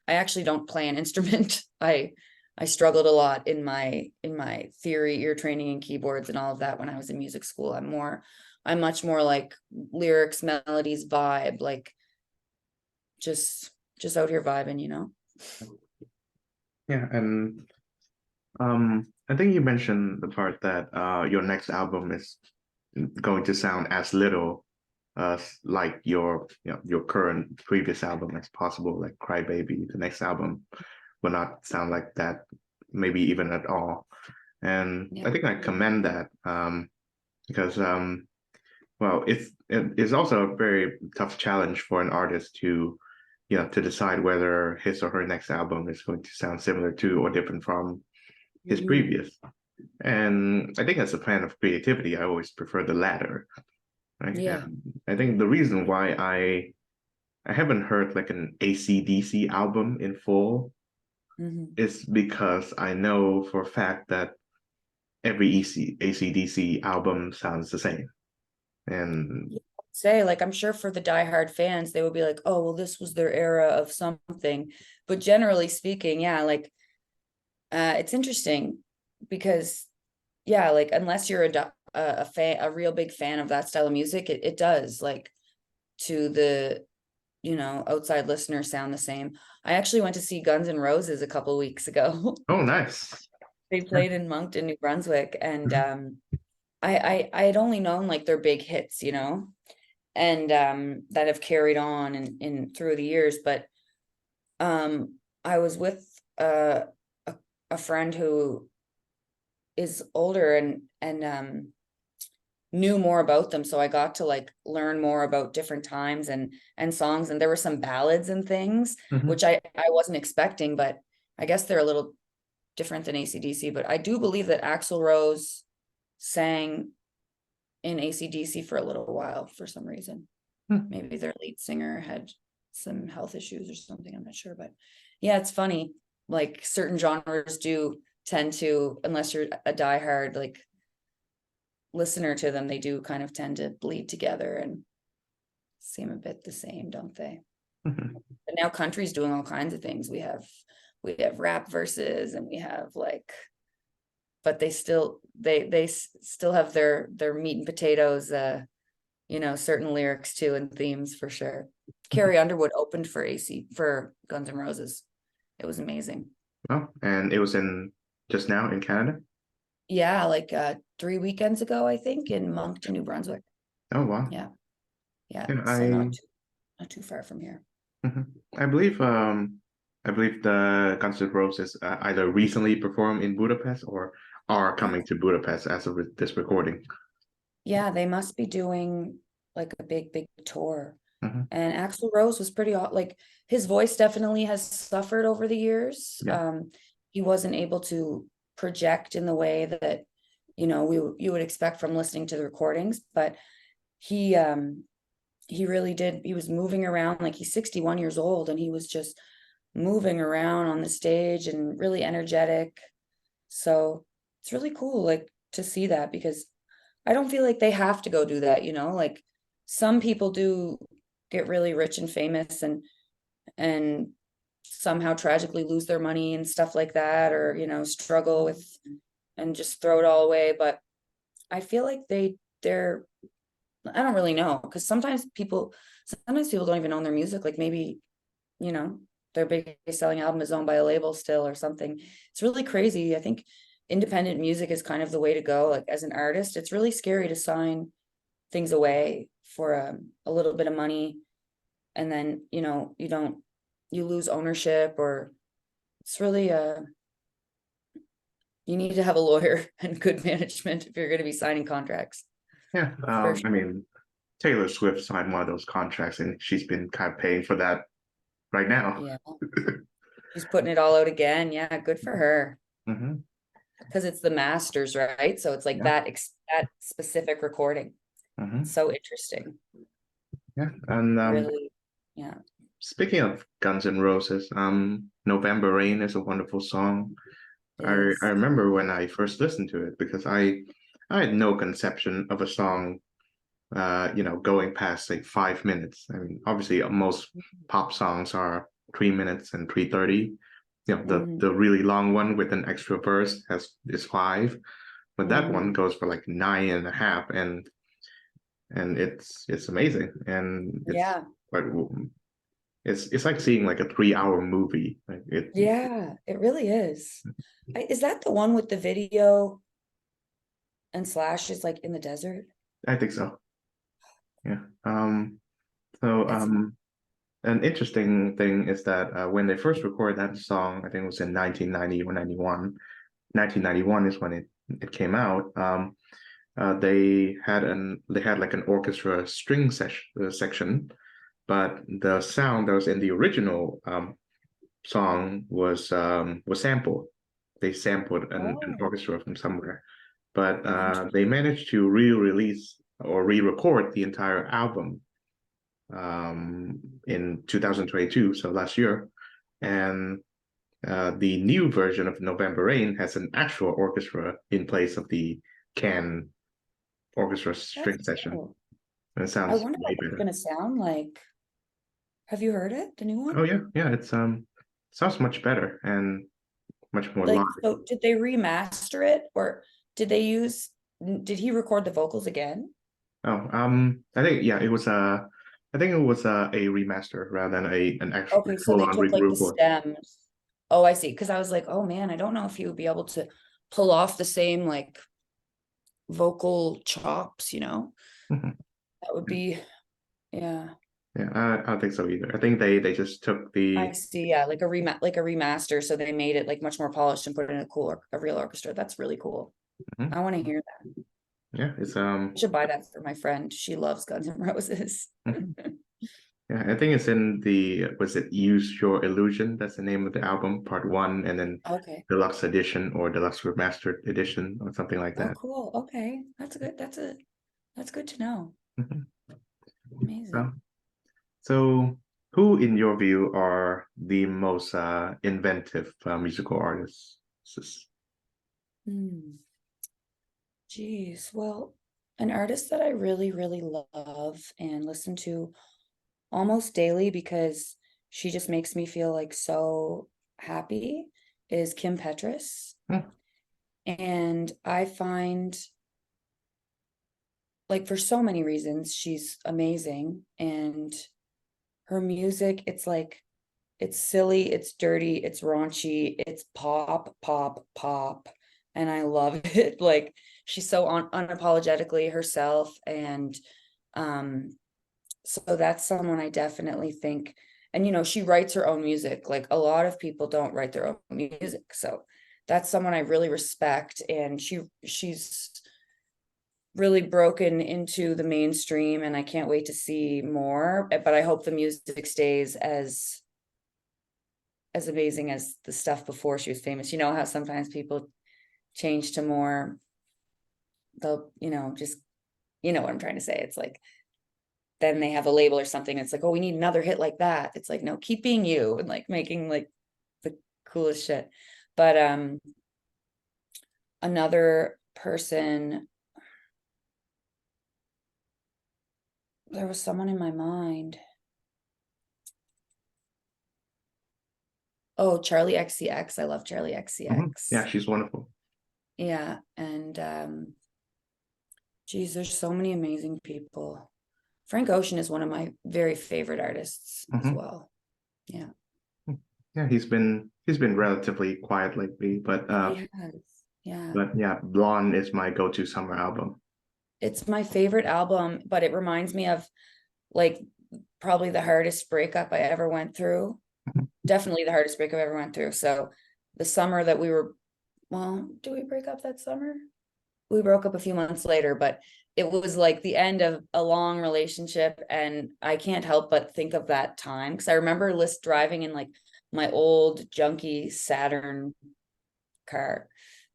I actually don't play an instrument. I struggled a lot in my theory, ear training and keyboards and all of that when I was in music school. I'm much more like lyrics, melodies, vibe, like just out here vibing. Yeah, and I think you mentioned the part that your next album is going to sound as little like your current previous album as possible, like Cry Baby. The next album will not sound like that, maybe even at all. And Yeah. I think I commend that because well, it's also a very tough challenge for an artist to to decide whether his or her next album is going to sound similar to or different from his Mhm. previous. And I think as a fan of creativity, I always prefer the latter. Right. Yeah. And I think the reason why I haven't heard like an AC/DC album in full Mhm. is because I know for a fact that every AC/DC album sounds the same. And Yeah, say like I'm sure for the diehard fans they would be like, oh well, this was their era of something, but generally speaking, yeah, like it's interesting because yeah, like unless you're a fan, a real big fan of that style of music, it does like to the outside listener sound the same. I actually went to see Guns N' Roses a couple weeks ago. oh, nice. They Yeah. played in Moncton, New Brunswick, and Mhm. I had only known like their big hits, and that have carried on in through the years. But I was with a, a friend who is older and knew more about them, so I got to like learn more about different times and songs, and there were some ballads and things Mhm. which I wasn't expecting, but I guess they're a little different than AC/DC. But I do believe that Axl Rose sang in AC/DC for a little while for some reason. Hmm. Maybe their lead singer had some health issues or something, I'm not sure. But yeah, it's funny, like certain genres do tend to, unless you're a diehard like listener to them, they do kind of tend to bleed together and seem a bit the same, don't they? Mhm. But now country's doing all kinds of things. We have rap verses, and we have like, but they still have their meat and potatoes, certain lyrics too and themes for sure. Mhm. Carrie Underwood opened for Guns N' Roses. It was amazing. Oh, and it was in just now in Canada. Yeah, like 3 weekends ago, I think, in Moncton, New Brunswick. Oh wow. Yeah, yeah. Yeah, So not too far from here. mhm. I believe I believe the Guns N' Roses either recently performed in Budapest or are coming to Budapest as of this recording. Yeah, they must be doing like a big tour. Mhm. And Axl Rose was pretty like his voice definitely has suffered over the years. Yeah. He wasn't able to project in the way that you would expect from listening to the recordings, but he he really did. He was moving around, like he's 61 years old, and he was just moving around on the stage and really energetic. So it's really cool, like to see that, because I don't feel like they have to go do that, like some people do get really rich and famous and somehow tragically lose their money and stuff like that, or struggle with and just throw it all away. But I feel like they're I don't really know, because sometimes people don't even own their music, like maybe you know their biggest selling album is owned by a label still or something. It's really crazy. I think independent music is kind of the way to go. Like as an artist, it's really scary to sign things away for a little bit of money, and then you lose ownership, or it's really you need to have a lawyer and good management if you're going to be signing contracts, Yeah. for I sure. mean, Taylor Swift signed one of those contracts, and she's been kind of paying for that right now. Yeah, she's putting it all out again. Yeah, good for her, Hmm. because it's the masters, right? So it's like Yeah. that specific recording. Hmm. So interesting. Yeah. And Really, yeah. speaking of Guns N' Roses, November Rain is a wonderful song. It I is. remember when I first listened to it because I had no conception of a song going past like 5 minutes. I mean, obviously most pop songs are 3 minutes and 3:30. Mhm. The really long one with an extra verse is five, but that one Mhm. goes for like 9.5, and it's amazing, and it's Yeah. like it's like seeing like a 3 hour movie. Like Yeah, it really is. Is that the one with the video and Slash is like in the desert? I think so. Yeah. So It's an interesting thing is that when they first recorded that song, I think it was in 1990 or 91. 1991 is when it came out. They had like an orchestra string section, but the sound that was in the original song was sampled. They sampled an oh, orchestra from somewhere, but they interesting. managed to re-release or re-record the entire album in 2022, so last year, and the new version of November Rain has an actual orchestra in place of the can orchestra string That's section, cool. and it I sounds wonder way what it's better. gonna sound like. Have you heard it, the new Oh one? yeah, yeah, it's sounds much better and much more live. Like, so did they remaster it or did they use, did he record the vocals again? Oh, I think yeah, I think it was a remaster rather than a an actual Okay, so full they on took like the record. stems. Oh, I see. Because I was like, oh man, I don't know if he would be able to pull off the same like vocal chops, you know? Mhm. That would be, yeah. Yeah, I don't think so either. I think they just took I the see. Yeah, like a remaster. So they made it like much more polished and put it in a a real orchestra. That's really cool. mhm. I want to hear that. Yeah, it's I should buy that for my friend. She loves Guns N' Roses. mhm. Yeah, I think it's in the was it Use Your Illusion? That's the name of the album, part one, and then Okay. deluxe edition or deluxe remastered edition or something like Oh, that. cool. Okay. That's good to know. Mhm. Amazing. Well, so who in your view are the most inventive musical artists? Hmm. Geez. Well, an artist that I really, really love and listen to almost daily because she just makes me feel like so happy is Kim Petras. Hmm, And I find like for so many reasons, she's amazing. And her music, it's like it's silly, it's dirty, it's raunchy, it's pop, pop, pop. And I love it. Like she's so unapologetically herself. And um, so that's someone I definitely think, and you know, she writes her own music. Like a lot of people don't write their own music. So that's someone I really respect. And she's really broken into the mainstream and I can't wait to see more. But I hope the music stays as amazing as the stuff before she was famous. You know how sometimes people change to more, they'll, you know, just, you know what I'm trying to say. It's like, then they have a label or something. It's like, oh, we need another hit like that. It's like, no, keep being you and like making like the coolest shit. But another person, there was someone in my mind. Oh, Charlie XCX. I love Charlie mhm. Yeah, XCX. she's wonderful. Yeah. And geez, there's so many amazing people. Frank Ocean is one of my very favorite artists as Mhm. well. Yeah. Yeah, he's been relatively quiet lately, He has. Yeah. but yeah, Blonde is my go-to summer album. It's my favorite album, but it reminds me of like probably the hardest breakup I ever went through. Definitely the hardest breakup I ever went through. So the summer that we were, well, do we break up that summer? We broke up a few months later, but it was like the end of a long relationship. And I can't help but think of that time because I remember list driving in like my old junky Saturn car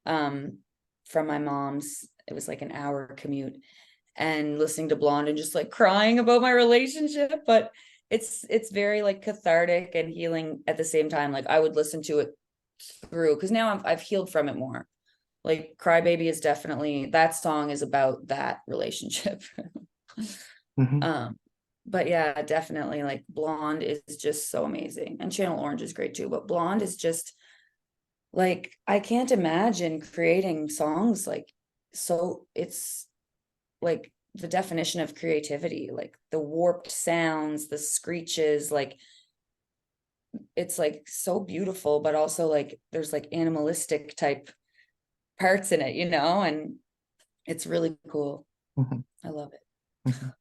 um, from my mom's. It was like an hour commute and listening to Blonde and just like crying about my relationship. But it's very like cathartic and healing at the same time. Like I would listen to it through because now I've healed from it more. Like Crybaby is definitely that song is about that relationship. Mhm. um, but yeah, definitely like Blonde is just so amazing. And Channel Orange is great too, but Blonde is just like I can't imagine creating songs like so it's like the definition of creativity, like the warped sounds, the screeches, like it's like so beautiful, but also like there's like animalistic type parts in it, you know, and it's really cool. Mhm. I love it. Mhm.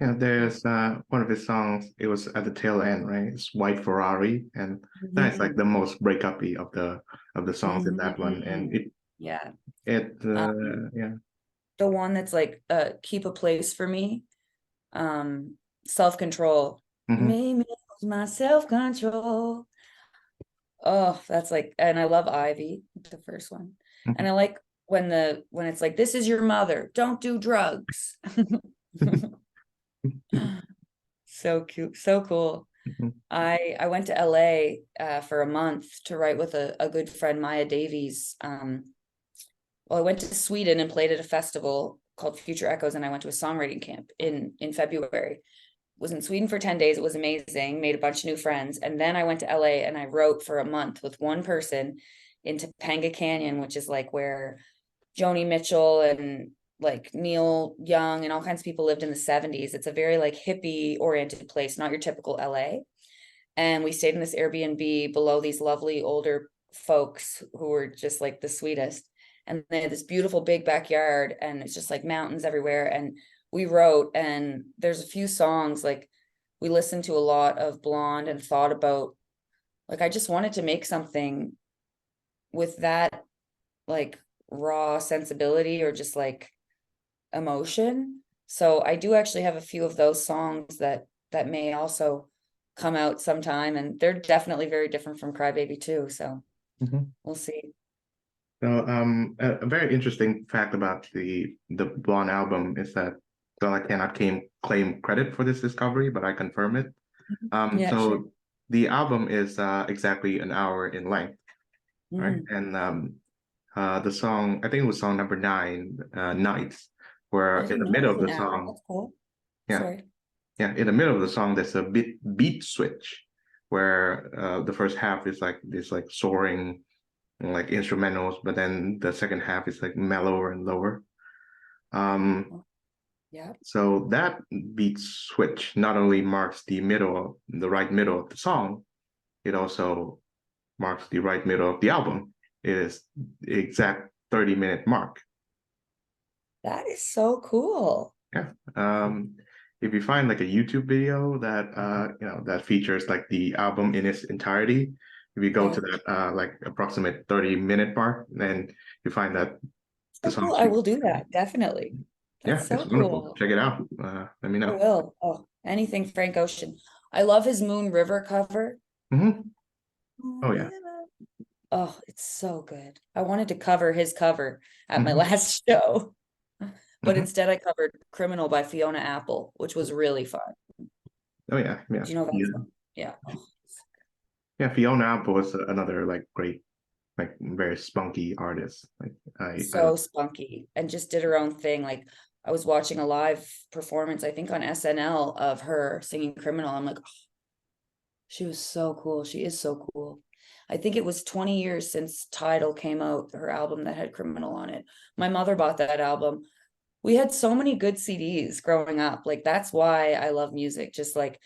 Yeah, there's one of his songs. It was at the tail end, right? It's White Ferrari, and that's like Mhm. the most breakup-y of the songs in that one. And Mhm. Yeah. it yeah. The one that's like keep a place for me. Self-control. Hmm. Me, me, my self-control. Oh, that's like, and I love Ivy, the first one. And I like when it's like, this is your mother, don't do drugs. So cute, so cool. I went to LA for a month to write with a good friend, Maya Davies. Well, I went to Sweden and played at a festival called Future Echoes, and I went to a songwriting camp in February. Was in Sweden for 10 days. It was amazing. Made a bunch of new friends. And then I went to LA and I wrote for a month with one person in Topanga Canyon, which is like where Joni Mitchell and like Neil Young and all kinds of people lived in the 70s. It's a very like hippie oriented place, not your typical LA. And we stayed in this Airbnb below these lovely older folks who were just like the sweetest. And they had this beautiful big backyard, and it's just like mountains everywhere. And we wrote, and there's a few songs like we listened to a lot of Blonde and thought about, like, I just wanted to make something with that like raw sensibility or just like emotion. So I do actually have a few of those songs that may also come out sometime, and they're definitely very different from Crybaby too. So Hmm. we'll see. So, a very interesting fact about the Blonde album is that, well, I cannot claim credit for this discovery, but I confirm it. Yeah, sure. So the album is exactly an hour in length, right? Mm. And the song, I think it was song number nine, Nights, where I in didn't the know it middle was of an the hour. song, That's cool. yeah, Sorry. yeah, in the middle of the song, there's a beat switch where the first half is like this like soaring like instrumentals, but then the second half is like mellower and lower. Um, Oh, yeah. so that beat switch not only marks the right middle of the song, it also marks the right middle of the album. It is the exact 30-minute mark. That is so cool. Yeah. If you find like a YouTube video that that features like the album in its entirety, if you go Yeah. to that like approximate 30-minute mark, then you find that the So song cool. I will do that. Definitely. That's yeah, it's so wonderful. cool. Check it out. Let me I know. will. Oh, anything Frank Ocean. I love his Moon River cover. Hmm. Moon Oh yeah. River. Oh, it's so good. I wanted to cover his cover at my Hmm. last show, but Hmm. instead I covered Criminal by Fiona Apple, which was really fun. Oh yeah, yeah, Do you know that yeah, song? Yeah. Oh, yeah. Fiona Apple is another like great, like very spunky artist. Like I love. so spunky and just did her own thing. Like I was watching a live performance, I think on SNL, of her singing Criminal. I'm like, oh, she was so cool. She is so cool. I think it was 20 years since Tidal came out, her album that had Criminal on it. My mother bought that album. We had so many good CDs growing up. Like that's why I love music. Just like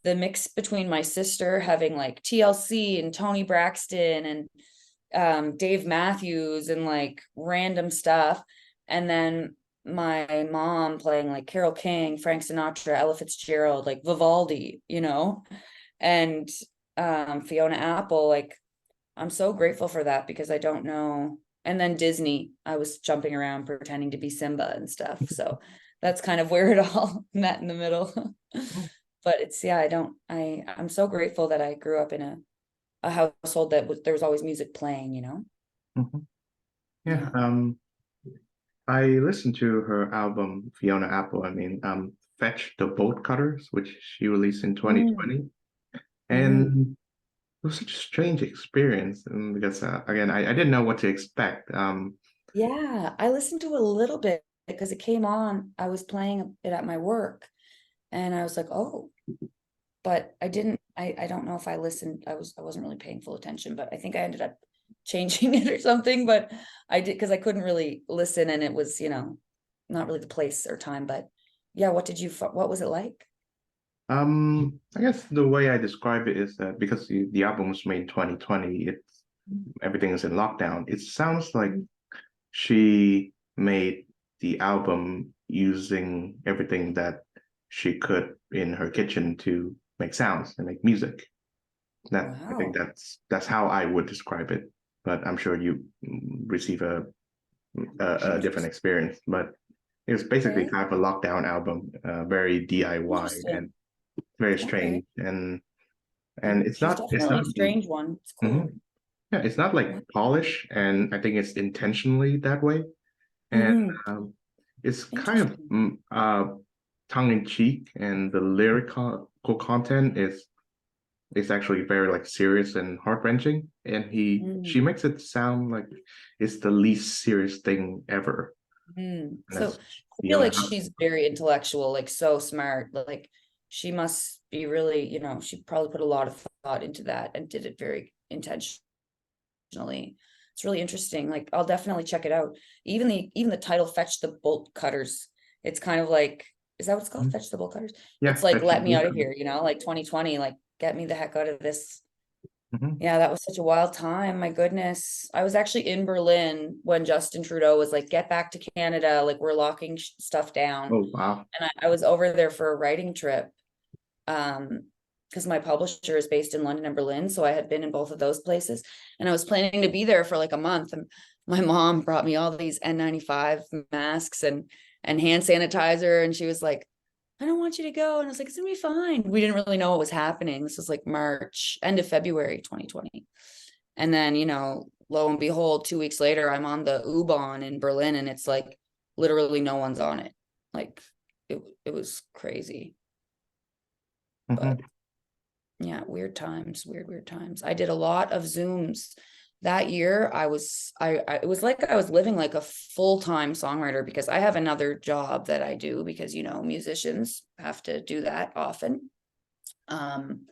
the mix between my sister having like TLC and Tony Braxton and Dave Matthews and like random stuff. And then my mom playing like Carole King, Frank Sinatra, Ella Fitzgerald, like Vivaldi, and Fiona Apple. Like I'm so grateful for that because I don't know. And then Disney, I was jumping around pretending to be Simba and stuff. So that's kind of where it all met in the middle. But it's yeah, I'm so grateful that I grew up in a household that was there was always music playing. Mhm. Yeah. Yeah. I listened to her album Fiona Apple. I mean, Fetch the Bolt Cutters, which she released in Mm. 2020, Hmm. and it was such a strange experience because again, I didn't know what to expect. Yeah, I listened to a little bit because it came on. I was playing it at my work and I was like, oh, but I didn't I don't know if I listened. I wasn't really paying full attention, but I think I ended up changing it or something. But I did because I couldn't really listen and it was, not really the place or time. But yeah, what was it like? I guess the way I describe it is that because the album was made in 2020, it's everything is in lockdown. It sounds like she made the album using everything that she could in her kitchen to make sounds and make music. That I think Wow. that's how I would describe it. But I'm sure you receive a different Interesting. experience. But it was basically Okay. kind of a lockdown album, very DIY and Interesting. very Okay. strange. And And it's she's not definitely a strange one. It's mhm. cool. Yeah, it's not like polish, and I think it's intentionally that way. And Mm-hmm. um, it's kind of Interesting. tongue in cheek, and the lyrical content is actually very like serious and heart wrenching. And she Mm. makes it sound like it's the least serious thing ever. Mm. And So that's I the feel only like she's very intellectual, like so smart. Like she must be really, she probably put a lot of thought into that and did it very intentionally. It's really interesting. Like I'll definitely check it out. Even the title "Fetch the Bolt Cutters." It's kind of like, is that what it's called? Mhm. Fetch the Bolt Cutters. Yeah, It's like that's let me out of here, like 2020, like get me the heck out of this. mhm. Yeah, that was such a wild time. My goodness. I was actually in Berlin when Justin Trudeau was like, get back to Canada. Like, we're locking stuff down. Oh wow. And I was over there for a writing trip. Um, because my publisher is based in London and Berlin. So I had been in both of those places. And I was planning to be there for like a month. And my mom brought me all these N95 masks and hand sanitizer. And she was like, I don't want you to go. And I was like, it's gonna be fine. We didn't really know what was happening. This was like March, end of February 2020. And then, lo and behold, 2 weeks later, I'm on the U-Bahn in Berlin and it's like literally no one's on it. Like it was crazy. But Mhm. yeah, weird times, weird times. I did a lot of Zooms that year. I it was like I was living like a full-time songwriter because I have another job that I do because musicians have to do that often. Um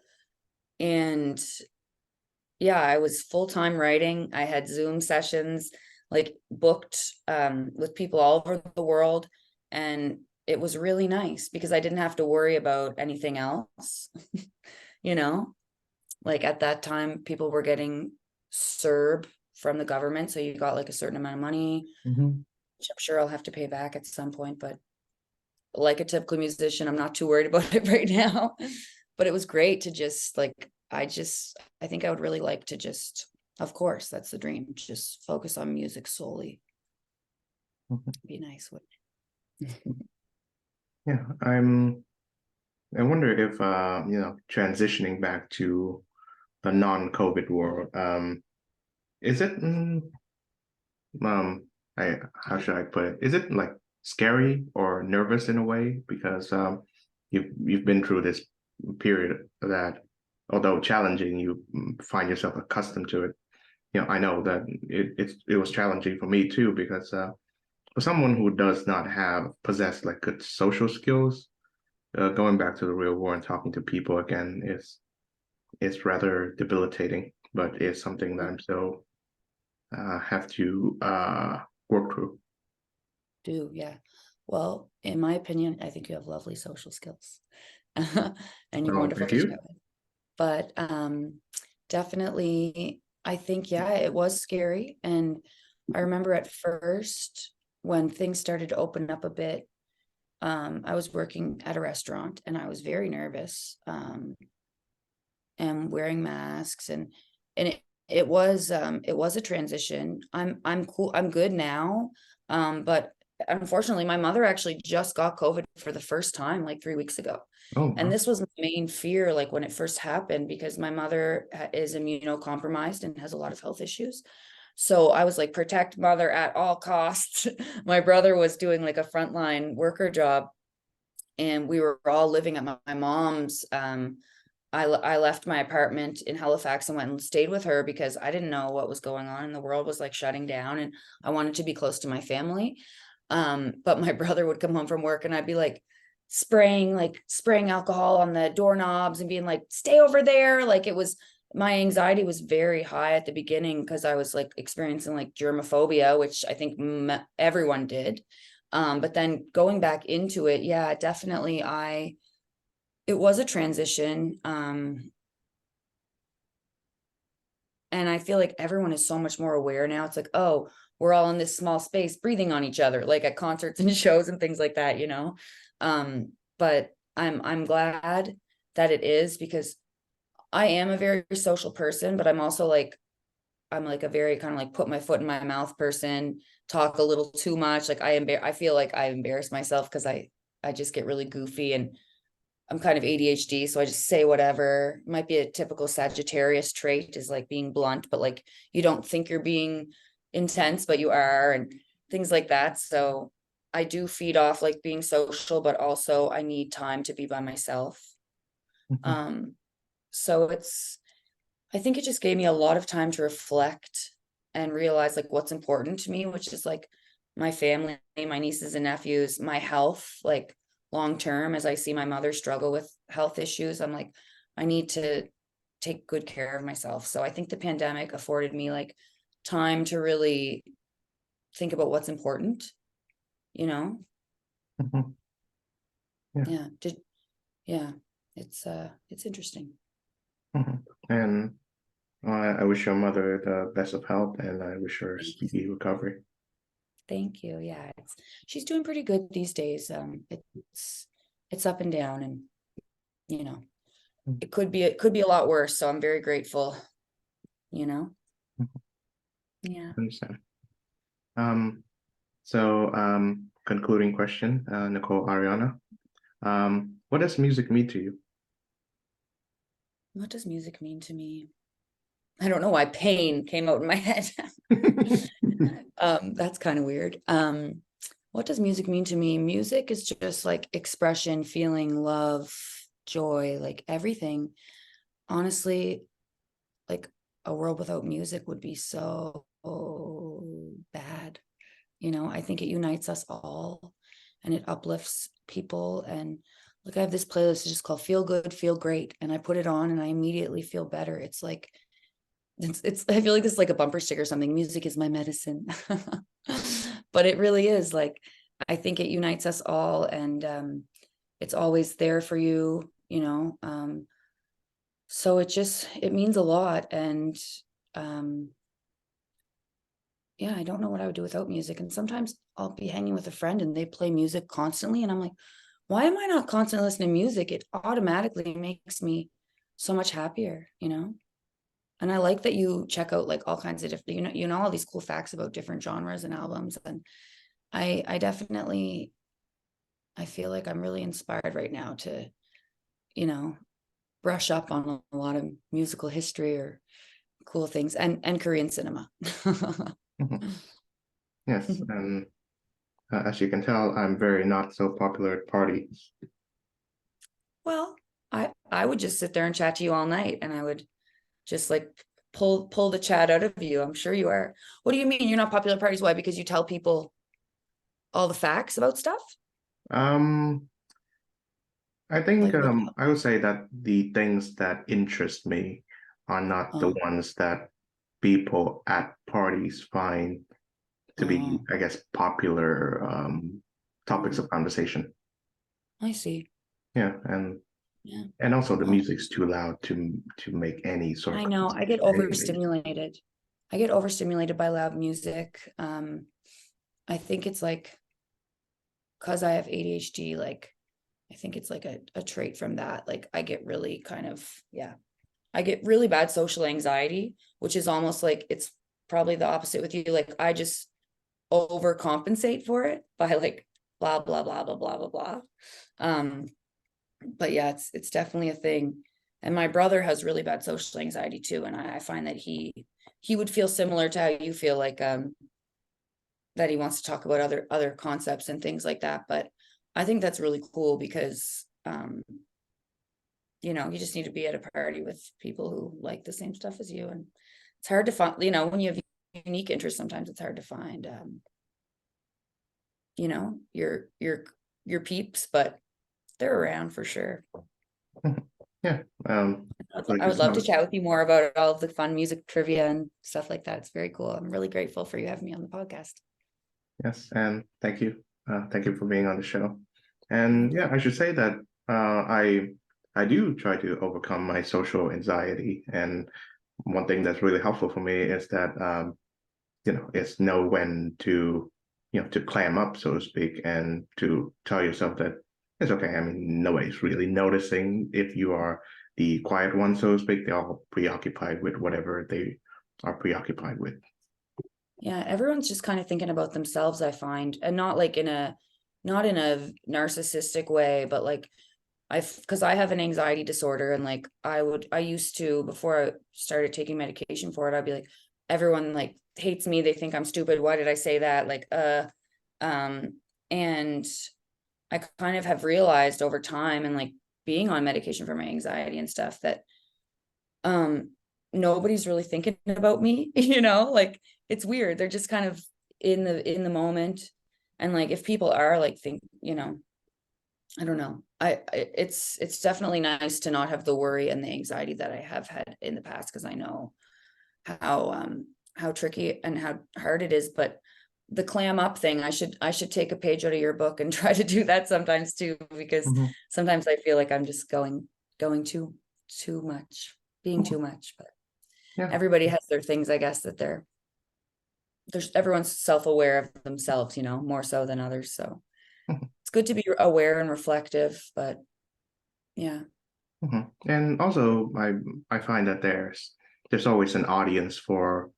and yeah, I was full-time writing. I had Zoom sessions like booked with people all over the world, and it was really nice because I didn't have to worry about anything else. you know like at that time people were getting CERB from the government, so you got like a certain amount of money, Mhm. which I'm sure I'll have to pay back at some point, but like a typical musician, I'm not too worried about it right now. But it was great to just like I think I would really like to just, of course that's the dream, just focus on music solely. Mhm. Be nice with Yeah, I wonder if transitioning back to the non-COVID world, is it um I how should I put it? Is it like scary or nervous in a way? Because you've been through this period that, although challenging, you find yourself accustomed to it. I know that it was challenging for me too, because for someone who does not have possess like good social skills, going back to the real world and talking to people again is rather debilitating, but it's something that I'm still have to work through. do. Yeah, well, in my opinion, I think you have lovely social skills. And you're Oh, wonderful thank to you. chat with. But definitely I think, yeah, it was scary. And I remember at first when things started to open up a bit, I was working at a restaurant and I was very nervous, and wearing masks, and it was a transition. I'm cool, I'm good now. But unfortunately my mother actually just got COVID for the first time like 3 weeks ago. Oh, And wow. this was my main fear, like when it first happened, because my mother is immunocompromised and has a lot of health issues. So I was like, protect mother at all costs. My brother was doing like a frontline worker job, and we were all living at my mom's. I left my apartment in Halifax and went and stayed with her because I didn't know what was going on and the world was like shutting down, and I wanted to be close to my family. But my brother would come home from work and I'd be like spraying alcohol on the doorknobs and being like, stay over there. Like it was, my anxiety was very high at the beginning because I was like experiencing like germophobia, which I think everyone did. But then going back into it, yeah, definitely it was a transition. And I feel like everyone is so much more aware now. It's like, oh, we're all in this small space breathing on each other, like at concerts and shows and things like that. But I'm glad that it is, because I am a very social person, but I'm also like, I'm like a very kind of like put my foot in my mouth person, talk a little too much. Like I feel like I embarrass myself because I just get really goofy, and I'm kind of ADHD, so I just say whatever. Might be a typical Sagittarius trait, is like being blunt, but like you don't think you're being intense, but you are, and things like that. So I do feed off like being social, but also I need time to be by myself. Mhm. Um, so I think it just gave me a lot of time to reflect and realize like what's important to me, which is like my family, my nieces and nephews, my health, like long term, as I see my mother struggle with health issues. I'm like, I need to take good care of myself. So I think the pandemic afforded me like time to really think about what's important, you know? Mhm. Yeah. Yeah. Yeah. It's interesting. Mhm. And I wish your mother the best of health, and I wish her a Thank you. speedy recovery. Thank you. Yeah, she's doing pretty good these days. It's up and down, and you know, Mhm. it could be a lot worse. So I'm very grateful, you know. Yeah. Understand. Um, concluding question, Nicole, Ariana. What does music mean to you? What does music mean to me? I don't know why pain came out in my head. That's kind of weird. What does music mean to me? Music is just like expression, feeling, love, joy, like everything. Honestly, like a world without music would be so bad. You know, I think it unites us all, and it uplifts people. And like I have this playlist just called Feel Good, Feel Great. And I put it on and I immediately feel better. It's like it's I feel like this is like a bumper sticker or something. Music is my medicine. But it really is like, I think it unites us all, and it's always there for you, you know. So it means a lot. And um yeah, I don't know what I would do without music. And sometimes I'll be hanging with a friend and they play music constantly, and I'm like, why am I not constantly listening to music? It automatically makes me so much happier, you know. And I like that you check out like all kinds of different, you know all these cool facts about different genres and albums. And I definitely, I feel like I'm really inspired right now to, you know, brush up on a lot of musical history or cool things, and Korean cinema. Mhm. Yes, and as you can tell, I'm very not so popular at parties. Well, I would just sit there and chat to you all night, and I would just like pull the chat out of you. I'm sure you are. What do you mean you're not popular at parties? Why? Because you tell people all the facts about stuff? Um, I think Like what? I would say that the things that interest me are not the Oh, ones that people at parties find to be, oh, I guess, popular topics of mm, conversation. I see. Yeah, Yeah. and also the Well, music's too loud to make any sort of I know I get conversation anyways. overstimulated. I get overstimulated by loud music. I think it's like because I have ADHD, like I think it's like a trait from that. Like I get really kind of, yeah, I get really bad social anxiety, which is almost like it's probably the opposite with you. Like I just overcompensate for it by like blah blah blah blah blah blah blah. Um, but yeah, it's definitely a thing. And my brother has really bad social anxiety too, and I find that he would feel similar to how you feel, like that he wants to talk about other concepts and things like that. But I think that's really cool because you know, you just need to be at a party with people who like the same stuff as you. And it's hard to find, you know, when you have unique interests, sometimes it's hard to find you know, your peeps, but they're around for sure. Yeah, like I would love to yourself. chat with you more about all of the fun music trivia and stuff like that. It's very cool. I'm really grateful for you having me on the podcast. Yes, and thank you. Thank you for being on the show. My And yeah, pleasure. I should say that I do try to overcome my social anxiety. And one thing that's really helpful for me is that it's know when to to clam up, so to speak, and to tell yourself that It's okay. I mean, nobody's really noticing if you are the quiet one, so to speak. They're all preoccupied with whatever they are preoccupied with. Yeah, everyone's just kind of thinking about themselves, I find, and not like not in a narcissistic way, but like because I have an anxiety disorder, and like I used to, before I started taking medication for it, I'd be like, everyone like hates me, they think I'm stupid. Why did I say that? Um, and I kind of have realized over time and like being on medication for my anxiety and stuff that um nobody's really thinking about me, like it's weird. They're just kind of in the moment. And like if people are like think, I don't know. It's definitely nice to not have the worry and the anxiety that I have had in the past, because I know how tricky and how hard it is. But the clam up thing, I should take a page out of your book and try to do that sometimes too, because Mhm. sometimes I feel like I'm just going too much, being too much. But Yeah. everybody has their things, I guess, that there's everyone's self-aware of themselves, more so than others. So Mhm. it's good to be aware and reflective, but yeah, Mhm. And also, I find that there's always an audience for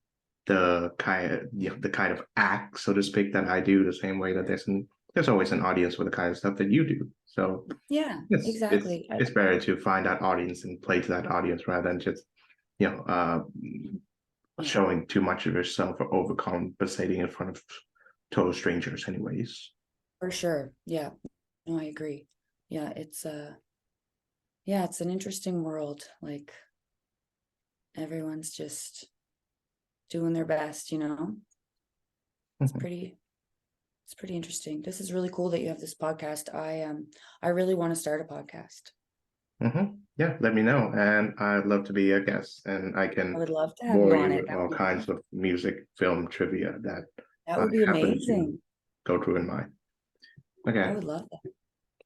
the kind of act, so to speak, that I do, the same way that there's always an audience for the kind of stuff that you do. So yeah, it's exactly. it's better to find that audience and play to that audience rather than just you know uh Yeah, showing too much of yourself or overcompensating in front of total strangers, anyways. for sure. Yeah, no, I agree. Yeah, yeah, it's an interesting world. Like everyone's just doing their best. It's Mhm. pretty it's pretty interesting. This is really cool that you have this podcast. I really want to start a podcast. Yeah, let me know, and I'd love to be a guest, and I I can would love to have you bore on you it. with all kinds of music, film trivia that That I would be happen to amazing. go through in mine. I Okay, would love that.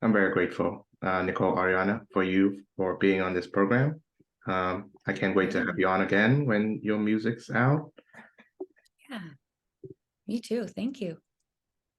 I'm very grateful, Nicole, Ariana, for you for being on this program. I can't wait to have Yeah, you on again when your music's out. yeah. Me too. Thank you.